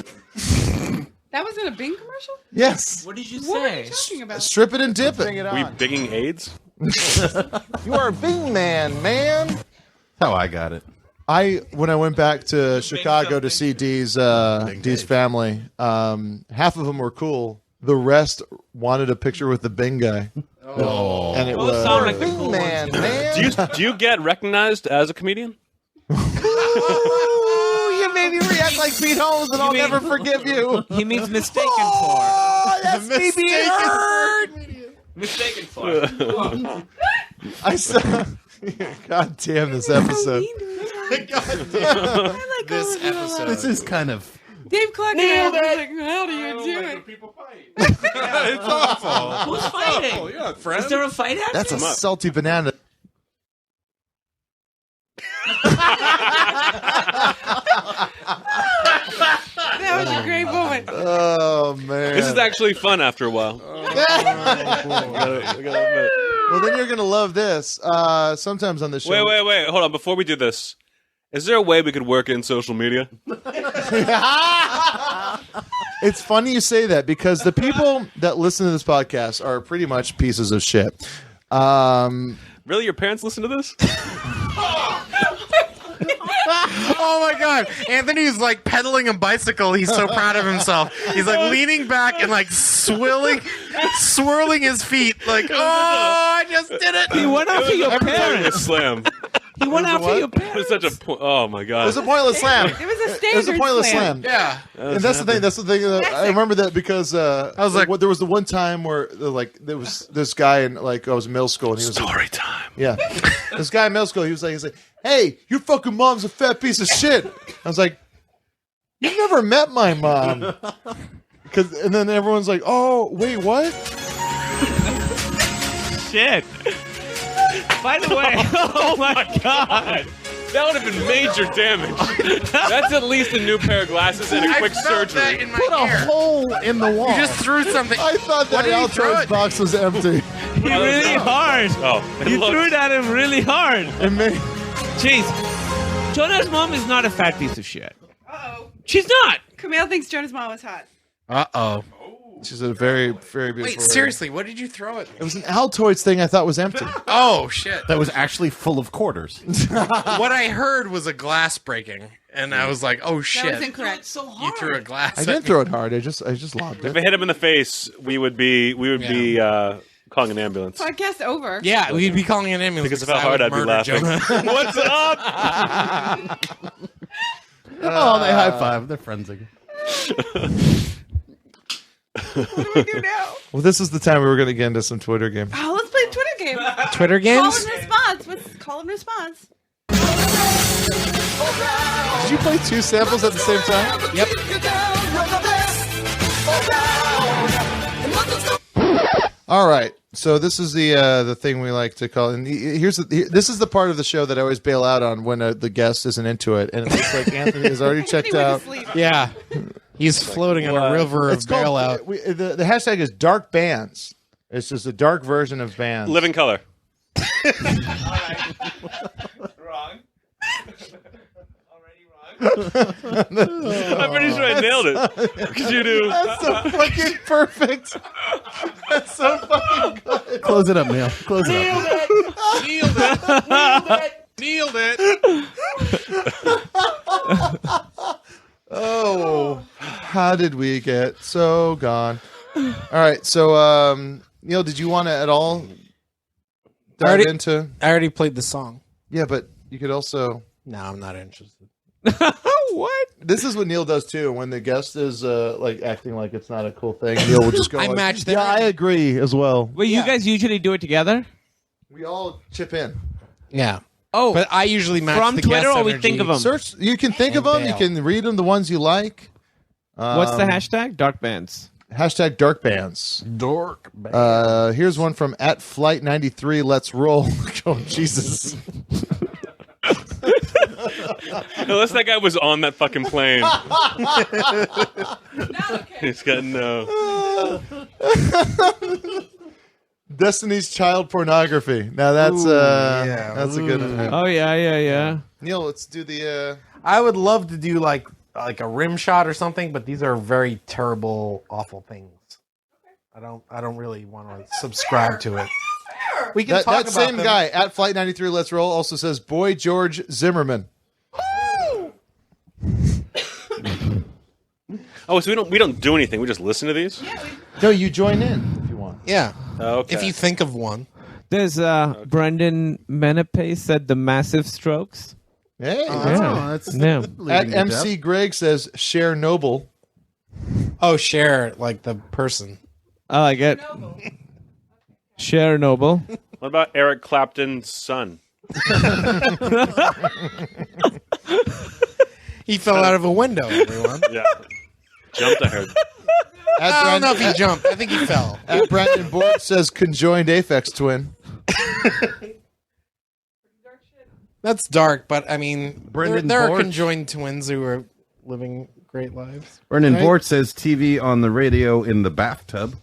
That was in a Bing commercial? Yes, What did you What are you say? talking about? strip it and dip it. Were you bigging AIDS? You are a big man, man. That's how I got it. When I went back to Chicago to see Dee's family, half of them were cool. The rest wanted a picture with the Bing guy. Oh. And it Those was sound like the cool man, ones. man. Do you get recognized as a comedian? Ooh, you made me react like Pete Holmes, and I'll never forgive you. He means mistaken Oh, that's me being hurt. mistaken for. I saw. God damn this episode. This episode. This is kind of. Dave Clark Nailed and I was it. like, how do you do it? It's awful. Who's fighting? Yeah, friend. Is there a fight happening? That's a salty banana. That was a great moment. Oh man. This is actually fun after a while. Well, then you're gonna love this. Sometimes on the show. Wait. Hold on. Before we do this, is there a way we could work in social media? It's funny you say that because the people that listen to this podcast are pretty much pieces of shit. Really, your parents listen to this? Oh my god. Anthony's like pedaling a bicycle. He's so proud of himself. He's like leaning back and like swirling his feet like, oh, I just did it. He went after your Every time you parents. slam. He went after your parents. It's such a oh my god. It was a pointless slam. It was a It standard was a pointless slam. Yeah. And that's the thing. That's the thing. I remember that because I was like- there was the one time where there was this guy in I was in middle school and he was Story time. Yeah, this guy in middle school. He was like, "Hey, your fucking mom's a fat piece of shit." I was like, "You've never met my mom." And then everyone's like, "Oh, wait, what?" Shit. By the way, oh my god. That would have been major damage. That's at least a new pair of glasses and a quick surgery. In my Put a hole in the wall. You just threw something. I thought What that did he throw Altoids it? box was empty. Really hard. Oh, You threw it at him really hard. It made, Jeez. Jonah's mom is not a fat piece of shit. Uh-oh. She's not. Camille thinks Jonah's mom was hot. Uh-oh. she's a very, very beautiful. Wait, seriously, what did you throw at It me? was an Altoids thing I thought was empty. Oh, shit. That was actually full of quarters. What I heard was a glass breaking, and I was like, oh, shit. That was incorrect. So You hard. threw a glass I at didn't me. throw it hard. I just lobbed If it. it hit him in the face, we would be calling an ambulance. Podcast over. Yeah, we'd be calling an ambulance Because of how hard I'd be laughing. What's up? Oh, they high five. They're friends again. What do we do now? Well, this is the time we were going to get into some Twitter game. Oh, let's play a Twitter game. Twitter Call games? and response. What's call and response? Did you play two samples at the same time? Yep. All right. So this is the thing we like to call, and this is the part of the show that I always bail out on when the guest isn't into it, and it looks like Anthony has already checked out. Yeah. He's floating on a river of It's called, bailout. the hashtag is dark bands. It's just a dark version of bands. Living color. Wrong. I'm pretty sure I nailed it. Could you do? That's so fucking perfect. That's so fucking good. Close it up, Neil. Close it up. Nailed it. Nailed it. Oh, how did we get so gone? All right, so Neil, did you want to at all dive into? I already played the song. Yeah, but you could also. No, I'm not interested. What? This is what Neil does too. When the guest is acting like it's not a cool thing, Neil will just go. I like, match their Yeah, I agree as well. Well, you guys usually do it together? We all chip in. Yeah. Oh, But I usually match from the Twitter guest or we energy. think of them? Search. You can think of them. You bail. can read them. The ones you like. What's the hashtag? Dark bands. Hashtag dark bands. Dork. Band. Here's one from @flight93. Let's roll. Oh Jesus. Unless that guy was on that fucking plane. okay. He's got no. Destiny's Child Pornography. Now that's that's a good one. Oh, yeah. Neil, let's do the. I would love to do like a rim shot or something, but these are very terrible, awful things. I don't really want to subscribe to it. We can That talk about same them. guy @flight93. Let's roll. Also says Boy George Zimmerman. Oh, so we don't do anything. We just listen to these. No, you join in if you want. Yeah. Okay. If you think of one. There's Brendan Menapace said the Massive Strokes. Hey. That's Yeah. leading to @MC Greg says Cher Noble. Oh, share like the person. I like it. Chernobyl. What about Eric Clapton's son? He fell out of a window, everyone. Yeah. Jumped, I heard. I don't know if he jumped. I think he fell. At Brandon Borg says conjoined aphex twin. That's dark, but I mean, Brendan there are Borch. conjoined twins who are living great lives. Brendan Right? Borch says TV on the radio in the bathtub.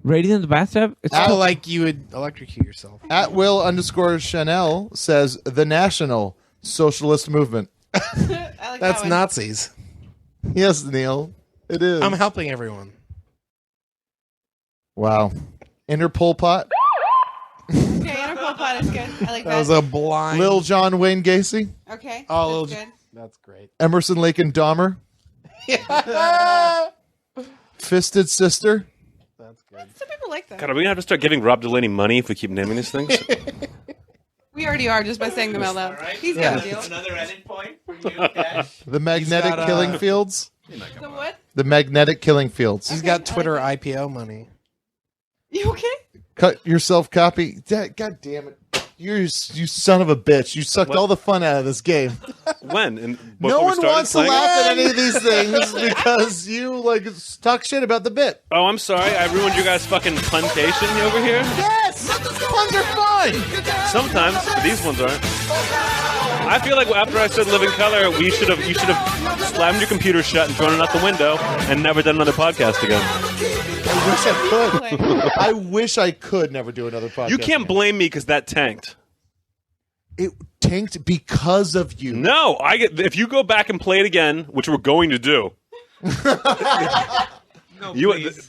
Radio in the bathtub? It's like you would electrocute yourself. At Will_Chanel says the National Socialist Movement. That's Nazis. Yes, Neil. It is. I'm helping everyone. Wow. Interpol pot. Okay, Interpol pot is good. I like that. That was a blind. Lil John Wayne Gacy. Okay. Oh, that's good. That's great. Emerson, Lake and Dahmer. Fisted Sister. That's good. Some people like that. God, are we going to have to start giving Rob Delaney money if we keep naming these things? We already are just by saying them out loud. He's got a deal. Another edit point for you, Dash. The Magnetic got, Killing Fields. The what? The Magnetic Killing Fields. He's got Twitter IPO money. You okay? Cut yourself copy. God damn it. You son of a bitch. You sucked all the fun out of this game. When? And No one wants to playing? laugh at any of these things because you talk shit about the bit. Oh, I'm sorry. I ruined your guys' fucking puntation over here. Yes! Puns are fine! Sometimes. These ones aren't. I feel like after I said Living Color, you should have slammed your computer shut and thrown it out the window and never done another podcast again. I wish I could. I wish I could never do another podcast. You can't blame me because that tanked. It tanked because of you. No, if you go back and play it again, which we're going to do.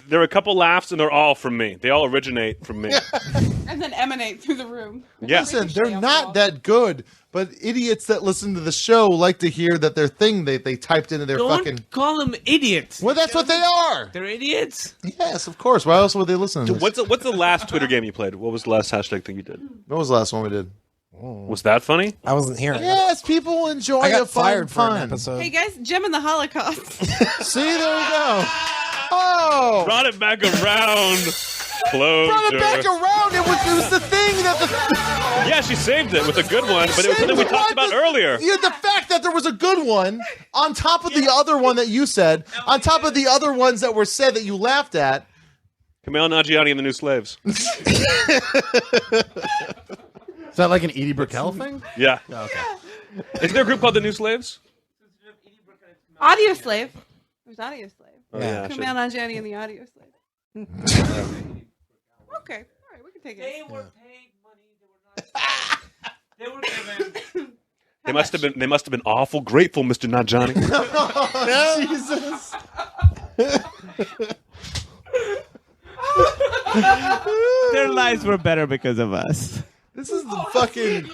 There are a couple laughs, and they're all from me. They all originate from me. And then emanate through the room. Yeah. Listen, they're not that good, but idiots that listen to the show like to hear that their thing they typed into their Don't fucking... call them idiots. Well, that's what they are. They're idiots. Yes, of course. Why else would they listen to Dude, this? what's the last Twitter game you played? What was the last hashtag thing you did? What was the last one we did? Was that funny? I wasn't here. Yes, people enjoy I got a fun fired for an pun. episode. Hey guys, Gem and the Holocaust. See, there we go. Oh! Brought it back around. Closure. Brought it back around. It was the thing that the... Yeah, she saved it with a good one, but it was something we talked about earlier. Yeah, the fact that there was a good one on top of the other one that you said, on top of the other ones that were said that you laughed at. Kumail Nanjiani and the New Slaves. Is that like an Edie Brickell thing? Yeah. Oh, okay. Is there a group called the New Slaves? Audio Slave. There's Audio Slave. Oh, yeah, Kumail Nanjiani and the Audio Slave. Okay, all right, we can take it. They were paid money. They were given. They must have been awful grateful, Mr. Nanjiani. Jesus. Their lives were better because of us. This is the fucking...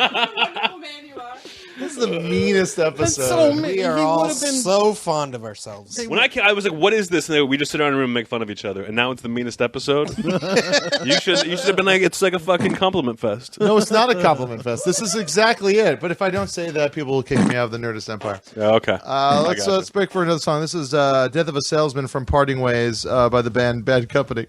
This is the meanest episode. That's so mean. We are He all would've been- so fond of ourselves. When I was like, "What is this?" And we just sit around in a room and make fun of each other. And now it's the meanest episode. you should have been like, "It's like a fucking compliment fest." No, it's not a compliment fest. This is exactly it. But if I don't say that, people will kick me out of the Nerdist Empire. Yeah, okay. Let's break for another song. This is "Death of a Salesman" from Parting Ways by the band Bad Company.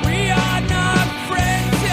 We are not friends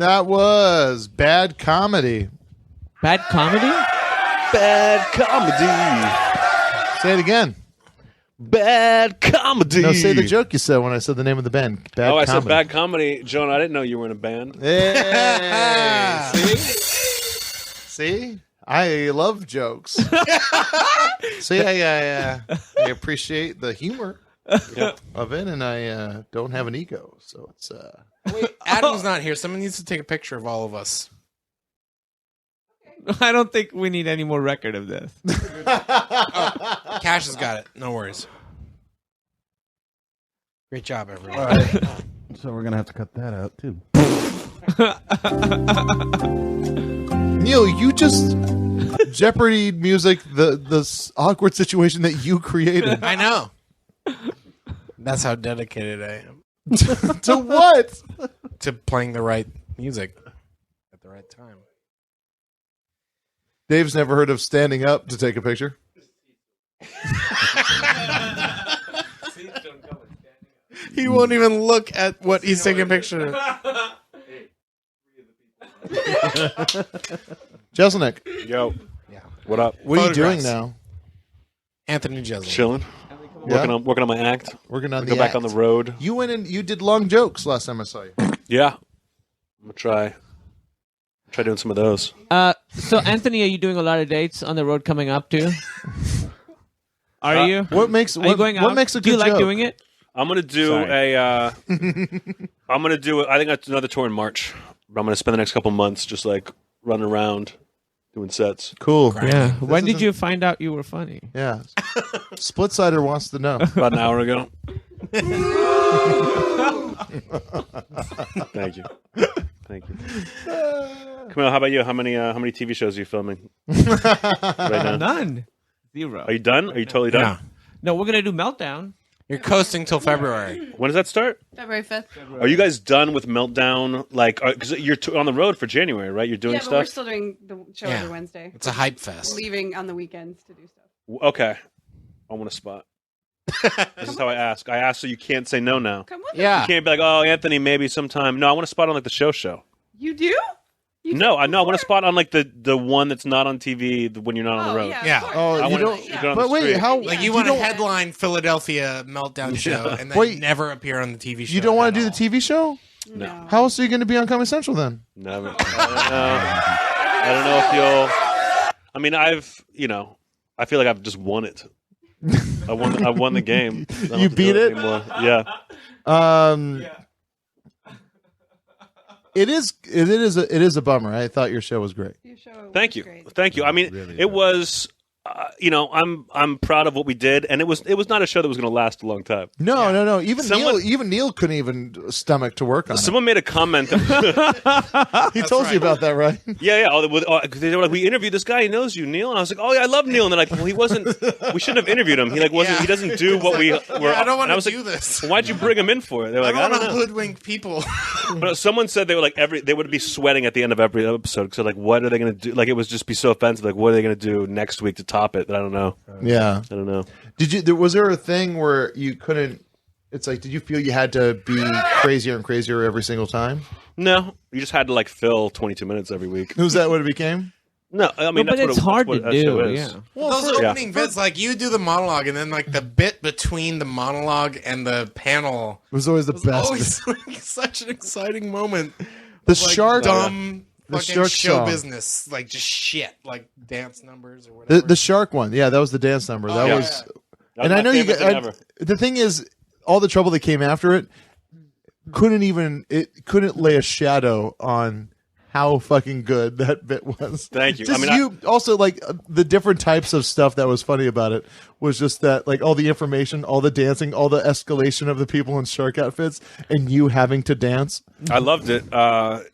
That was Bad Comedy. Bad comedy? Bad comedy. Say it again. Bad comedy. No, say the joke you said when I said the name of the band. Bad I Comedy. said bad comedy. Jonah, I didn't know you were in a band. Hey, see? I love jokes. See, I appreciate the humor of it, and I don't have an ego, so it's. Wait, Adam's not here. Someone needs to take a picture of all of us. I don't think we need any more record of this. Cash has got it. No worries. Great job, everyone. All right. So we're gonna have to cut that out too. Neil, you just Jeopardy music the awkward situation that you created. I know. That's how dedicated I am. To what? To playing the right music at the right time. Dave's never heard of standing up to take a picture. He won't even look at what he's taking a picture of. Jeselnik. Yo. Yeah. What up? What are you doing Photographs. now? Anthony Jeselnik. Chilling. Yeah. Working on my act. Working on Go the back act. on the road. You went and you did long jokes last time I saw you. Yeah. I'm gonna try doing some of those. So Anthony, are you doing a lot of dates on the road coming up too? Are you? What makes Are you going what out? makes a Do you good like joke? doing it? I'm gonna do I think that's another tour in March. But I'm gonna spend the next couple months just like running around doing sets. Cool. Yeah. When did you find out you were funny? Yeah. Splitsider wants to know. About an hour ago. Thank you. Camille, how about you? How many TV shows are you filming right now? None. Zero. Are you done? Are you totally done? Yeah. No, we're gonna do Meltdown. You're coasting till February. When does that start? February 5th. Are you guys done with Meltdown? Like, because you're on the road for January, right? You're doing Yeah, but stuff. we're still doing the show Yeah. every Wednesday. It's a hype fest. Leaving on the weekends to do stuff. Okay, I want a spot. This is how I ask. I ask so you can't say no now. Come with Yeah. You can't be like, oh, Anthony, maybe sometime. No, I want a spot on like the show. You do? You No, did I know. I want a before. spot on like the one that's not on TV when you're not on the road. Yeah. Yeah. of course. Oh, I you wanna- don't. you go on But the wait, street. how? Like you you want to don't- headline Philadelphia Meltdown show and then Wait. never appear on the TV show. You don't want at to do all. the TV show? No. How else are you going to be on Comedy Central then? Never. I don't know if you'll. I mean, I feel like I've just won it. I won the game. I don't You have to do beat it? anymore. Yeah. It is a bummer. I thought your show was great. Your show Thank was you. great. Thank you. I mean, it was. I'm proud of what we did, and it was not a show that was going to last a long time. No. Even Someone- Neil couldn't even stomach to work on Someone made a comment. That, it. He told you about that, right? yeah. They were like, we interviewed this guy. He knows you, Neil. And I was like, oh yeah, I love Neil. And they're like, well, he wasn't. We shouldn't have interviewed him. He like wasn't. Yeah. He doesn't do what we were. I don't want and I to was do like, this. well, why'd you bring him in for it? They're like, I I don't don't want to know. hoodwink people. But someone said they were like they would be sweating at the end of every episode because like, what are they going to do? Like it was just be so offensive. Like, what are they going to do next week to top it? I don't know. Yeah. I don't know. Was there a thing where you couldn't? It's like, did you feel you had to be crazier and crazier every single time? No, you just had to like fill 22 minutes every week. Was that what it became? No, I mean but that's it's hard what to that show do. is. Yeah. Well, those opening bits, like you do the monologue, and then like the bit between the monologue and the panel It was always the best. always like, such an exciting moment. The of, like, shark, dumb the fucking shark show song. business, like just shit, like dance numbers or whatever. The shark one, yeah, that was the dance number. That yeah. was, That was and my I know you. favorite thing ever. The thing is, all the trouble that came after it couldn't lay a shadow on how fucking good that bit was. Thank you. Just I mean, you also like the different types of stuff that was funny about it was just that like all the information, all the dancing, all the escalation of the people in shark outfits, and you having to dance. I loved it.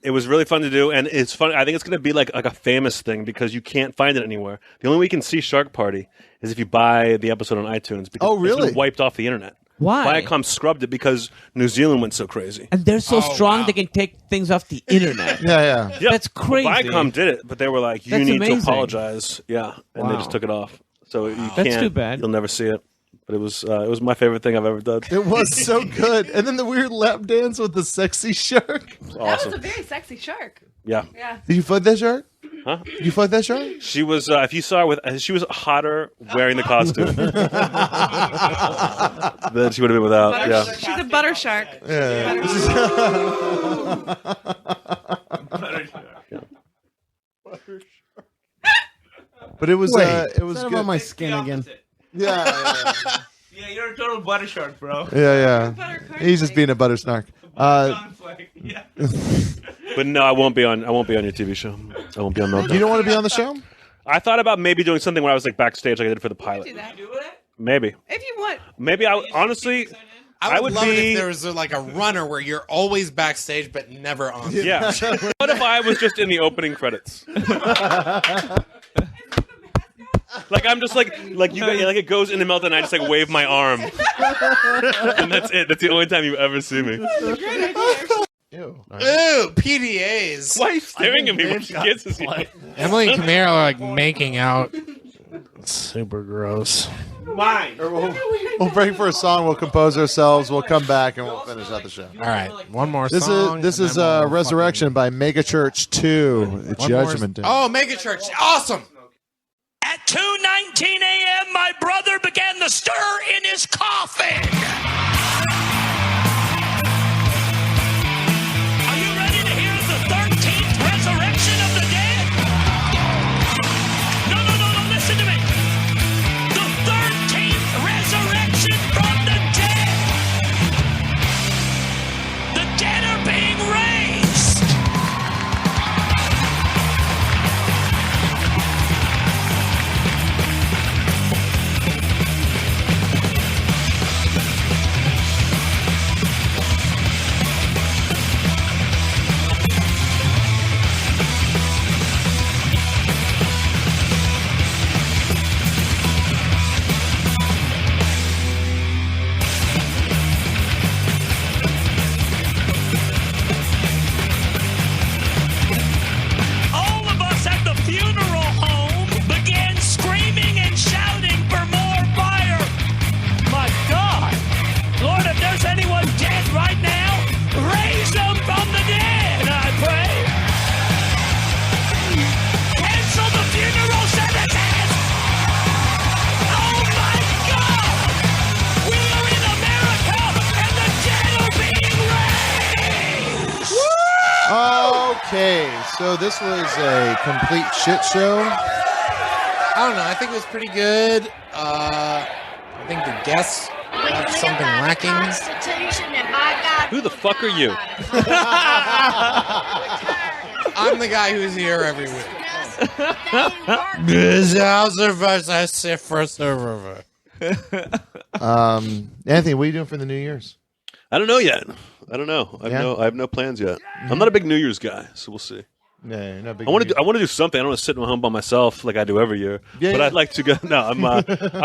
It was really fun to do, and it's fun. I think it's going to be like a famous thing because you can't find it anywhere. The only way you can see Shark Party is if you buy the episode on iTunes. Because Oh, really? It's been wiped off the internet. Why? Viacom scrubbed it because New Zealand went so crazy. And they're so strong they can take things off the internet. Yeah. That's crazy. Viacom did it, but they were like, "You That's need amazing. to apologize." Yeah, and they just took it off. So you That's can't. too bad. You'll never see it. But it was my favorite thing I've ever done. It was so good. And then the weird lap dance with the sexy shark. It was That awesome. was a very sexy shark. Yeah. Yeah. Did you fuck that shark? Huh? You fuck that shark? She was. If you saw her with, she was hotter wearing the costume than she would have been without. Yeah. She's a butter shark. Yeah. But it was it was Set good. on my skin again. Yeah. Yeah, you're a total butter shark, bro. Yeah. He's just being a butter snark. Yeah. But no, I won't be on your TV show. I won't be on Meltdown. You don't want to be on the show? I thought about maybe doing something where I was like backstage, like I did for the pilot. Do that. Maybe. If you want. Maybe I honestly. I would love it be. if there was like a runner where you're always backstage but never on. Yeah. What if I was just in the opening credits? Like I'm just like you like it goes into Meltdown and I just like wave my arm. And that's it. That's the only time you ever see me. Ew. Ooh, PDAs. Why are you staring at me when she kisses you? Emily and Camille are like making out. Super gross. Mine. We'll break for a song. We'll compose ourselves. We'll come back and we'll finish out the show. All right, one more This song. is and then one more Resurrection by Megachurch 2. Judgment Day. Oh, Megachurch. Awesome. At 2:19 a.m., my brother began to stir in his coffin. Are you ready to hear the 13th resurrection of the dead? No, listen to me. The 13th resurrection from the dead. The dead are being raised. All of us at the funeral home began screaming and shouting for more fire. My God. Lord, if there's anyone dead right now, raise them from the dead, I pray. Cancel the funeral services. Oh my God. We are in America and the dead are being raised. Okay, so this was a complete shit show. I don't know. I think it was pretty good. I think the guests have something lacking. Who the fuck are you? I'm the guy who's here every week. This house of us, I sit for server. Anthony, what are you doing for the New Year's? I don't know yet. I don't know. I have no plans yet. I'm not a big New Year's guy, so we'll see. Yeah, you're not big. I want to do something. I don't want to sit at home by myself like I do every year. Yeah, but yeah. I'd like to go. No, I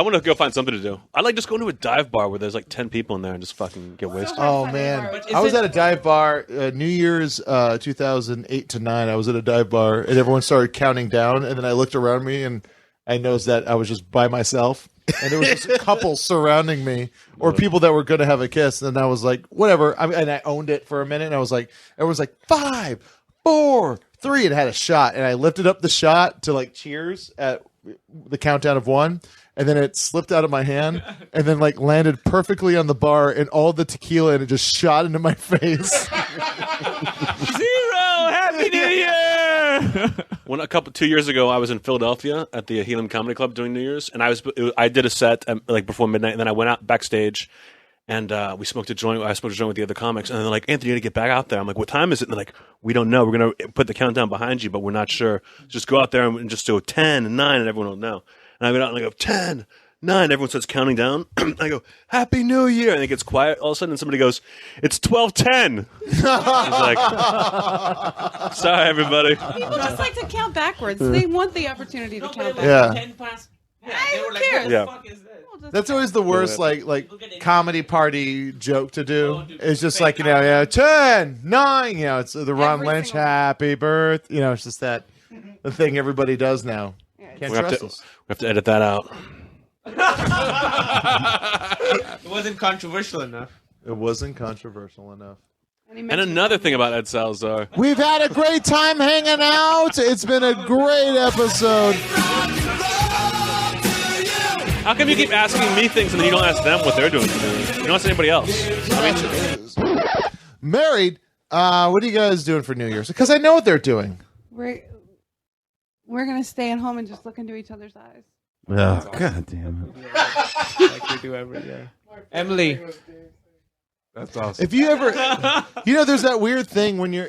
want to go find something to do. I like just going to a dive bar where there's like 10 people in there and just fucking get wasted. Oh man, I was at a dive bar New Year's 2008 to 9. I was at a dive bar and everyone started counting down, and then I looked around me and I noticed that I was just by myself, and there was just a couple surrounding me or people that were going to have a kiss, and I was like, whatever. And I owned it for a minute, and I was like, everyone's like 5, 4, 3, and had a shot, and I lifted up the shot to like cheers at the countdown of 1. And then it slipped out of my hand and then like landed perfectly on the bar, and all the tequila and it just shot into my face. 0. Happy New Year. When 2 years ago, I was in Philadelphia at the Helium Comedy Club doing New Year's, and I did a set like before midnight, and then I went out backstage, and we smoked a joint. I smoked a joint with the other comics, and they're like, "Anthony, you got to get back out there." I'm like, "What time is it?" And they're like, "We don't know. We're gonna put the countdown behind you, but we're not sure. Just go out there and just do 10 and 9, and everyone will know." And I go out and I go 10, 9. Everyone starts counting down. I go, "Happy New Year!" And it gets quiet. All of a sudden, somebody goes, "It's 12:10." I was like, "Sorry, everybody." People just like to count backwards. They want the opportunity to count Yeah. backwards. 10 past. Who cares? Yeah. That's always the worst, like comedy party joke to do. It's just like 10, 9. It's the Ron Lynch happy birth. It's just that the thing everybody does now. Can't We trust us. have to edit that out. It wasn't controversial enough. It wasn't controversial enough. And another thing about Ed Salazar. We've had a great time hanging out. It's been a great episode. How come you keep asking me things and then you don't ask them what they're doing? You don't ask anybody else. Married. What are you guys doing for New Year's? Because I know what they're doing. We're gonna stay at home and just look into each other's eyes. Oh, God damn it. Like we do every day. Emily. That's awesome. If you ever, there's that weird thing when you're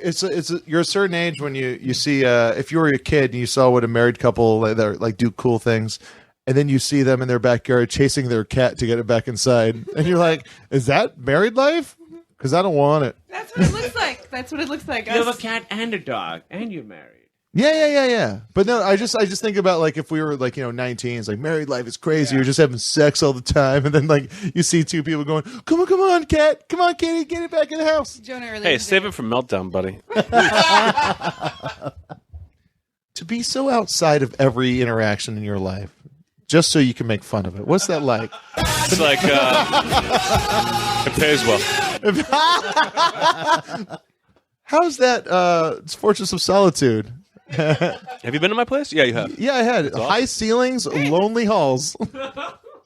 you're a certain age when you see if you were a kid and you saw what a married couple that do cool things, and then you see them in their backyard chasing their cat to get it back inside, and you're like, is that married life? Because I don't want it. That's what it looks like. That's what it looks like. You have a cat and a dog, and you're married. Yeah. But no, I just think about like if we were 19, it's like married life is crazy. Yeah. You're just having sex all the time, and then you see two people going, "Come on, cat, come on, kitty, get it back in the house." Jonah earlier Hey, save it for meltdown, buddy. To be so outside of every interaction in your life, just so you can make fun of it. What's that like? It's like it pays well. How's that? It's Fortress of Solitude. Have you been to my place? Yeah, you have. Yeah, I had high ceilings, lonely halls.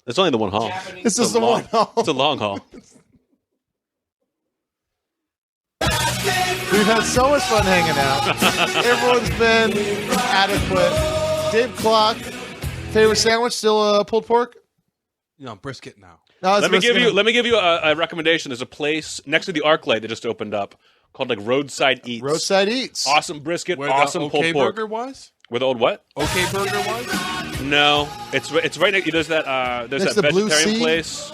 It's only the one hall. It's just the one hall. It's a long hall. We've had so much fun hanging out. Everyone's been adequate. Dave Clock, favorite sandwich still pulled pork? No, brisket now. No, let me give you a recommendation. There's a place next to the ArcLight that just opened up called Roadside Eats. Roadside Eats. Awesome brisket, Where awesome the pulled OK pork. Burger was? Where the old what? OK Burger was? No, it's right next. There's that Next to Blue vegetarian Sea? place,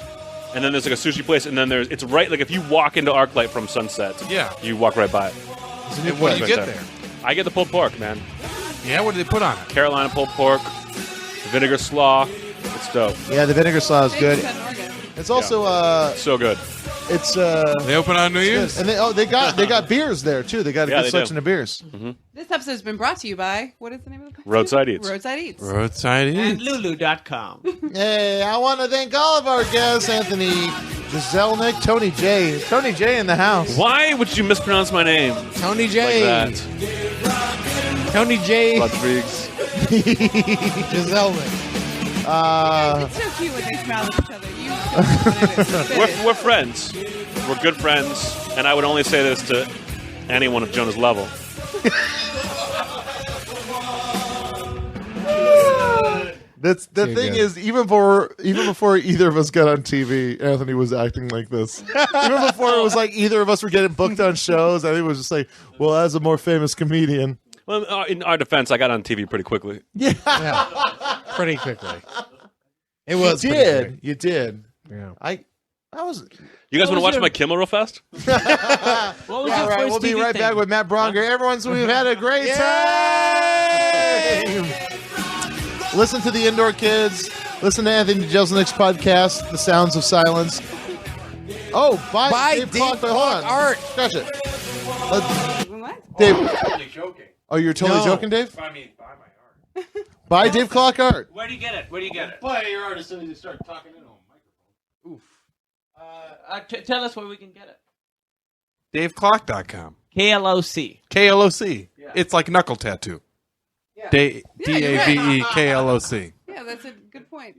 and then there's a sushi place, and then it's right if you walk into ArcLight from Sunset. Yeah. You walk right by it. And what do you get there? I get the pulled pork, man. Yeah, what do they put on it? Carolina pulled pork, vinegar slaw. It's dope. Yeah, the vinegar slaw is good. It's also so good. It's they open on New Year's, and they got beers there too. They got a good selection of beers. Mm-hmm. This episode has been brought to you by what is the name of the place? Roadside Eats. Roadside Eats. Roadside Eats. And Lulu.com. Hey, I want to thank all of our guests: Anthony Jeselnik, Tony J in the house. Why would you mispronounce my name? Tony J. Like that. Tony J. Rodriguez. Jeselnik. It's so cute when they smile at each other. We're friends. We're good friends, and I would only say this to anyone of Jonah's level. That's the thing good. is even before either of us got on TV, Anthony was acting like this. Even before it was like either of us were getting booked on shows, I think it was just like, well, as a more famous comedian. Well, in our defense, I got on TV pretty quickly. Yeah, pretty quickly. It was. You did. Yeah. I was. You guys want to watch my Kimmel real fast? What was your All right, first we'll be TV right thing? back with Matt Bronger. We've had a great time. Listen to the Indoor Kids. Listen to Anthony Jeselnik's podcast, The Sounds of Silence. Oh, buy Dave Clock. Hold on. Art. Scratch it. What? Dave. I'm totally joking. Oh, you're totally joking, Dave? I mean, buy my art. Buy Dave Clock art. Where do you get it? Buy your art as soon as you start talking into a microphone. Oof. Tell us where we can get it. DaveClock.com. KLOC. KLOC. Yeah. It's like knuckle tattoo. Yeah. DAVEKLOC. Yeah, that's a good point.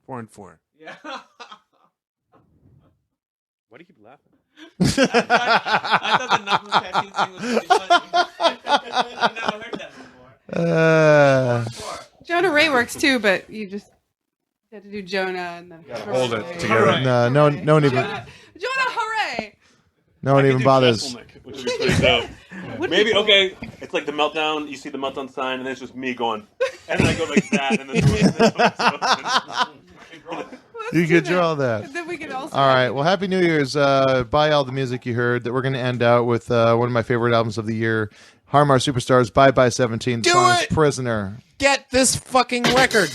4 and 4. Yeah. Why do you keep laughing? I thought the knuckle tattoo thing was really funny. I've never heard that before. Jonah Ray works too, but you just have to do Jonah and then Hold it together. No one even. Jonah, hooray! No one I even could do bothers. Jeselnik, which would be pretty dope. Maybe okay. It's like the meltdown. You see the meltdown sign, and then it's just me going, and then I go like that, and then. You could draw that. And then we can also. All right. Well, Happy New Year's. Buy all the music you heard. That we're going to end out with one of my favorite albums of the year, Harmar Superstars, Bye Bye 17, Do Song's it! Prisoner. Get this fucking record.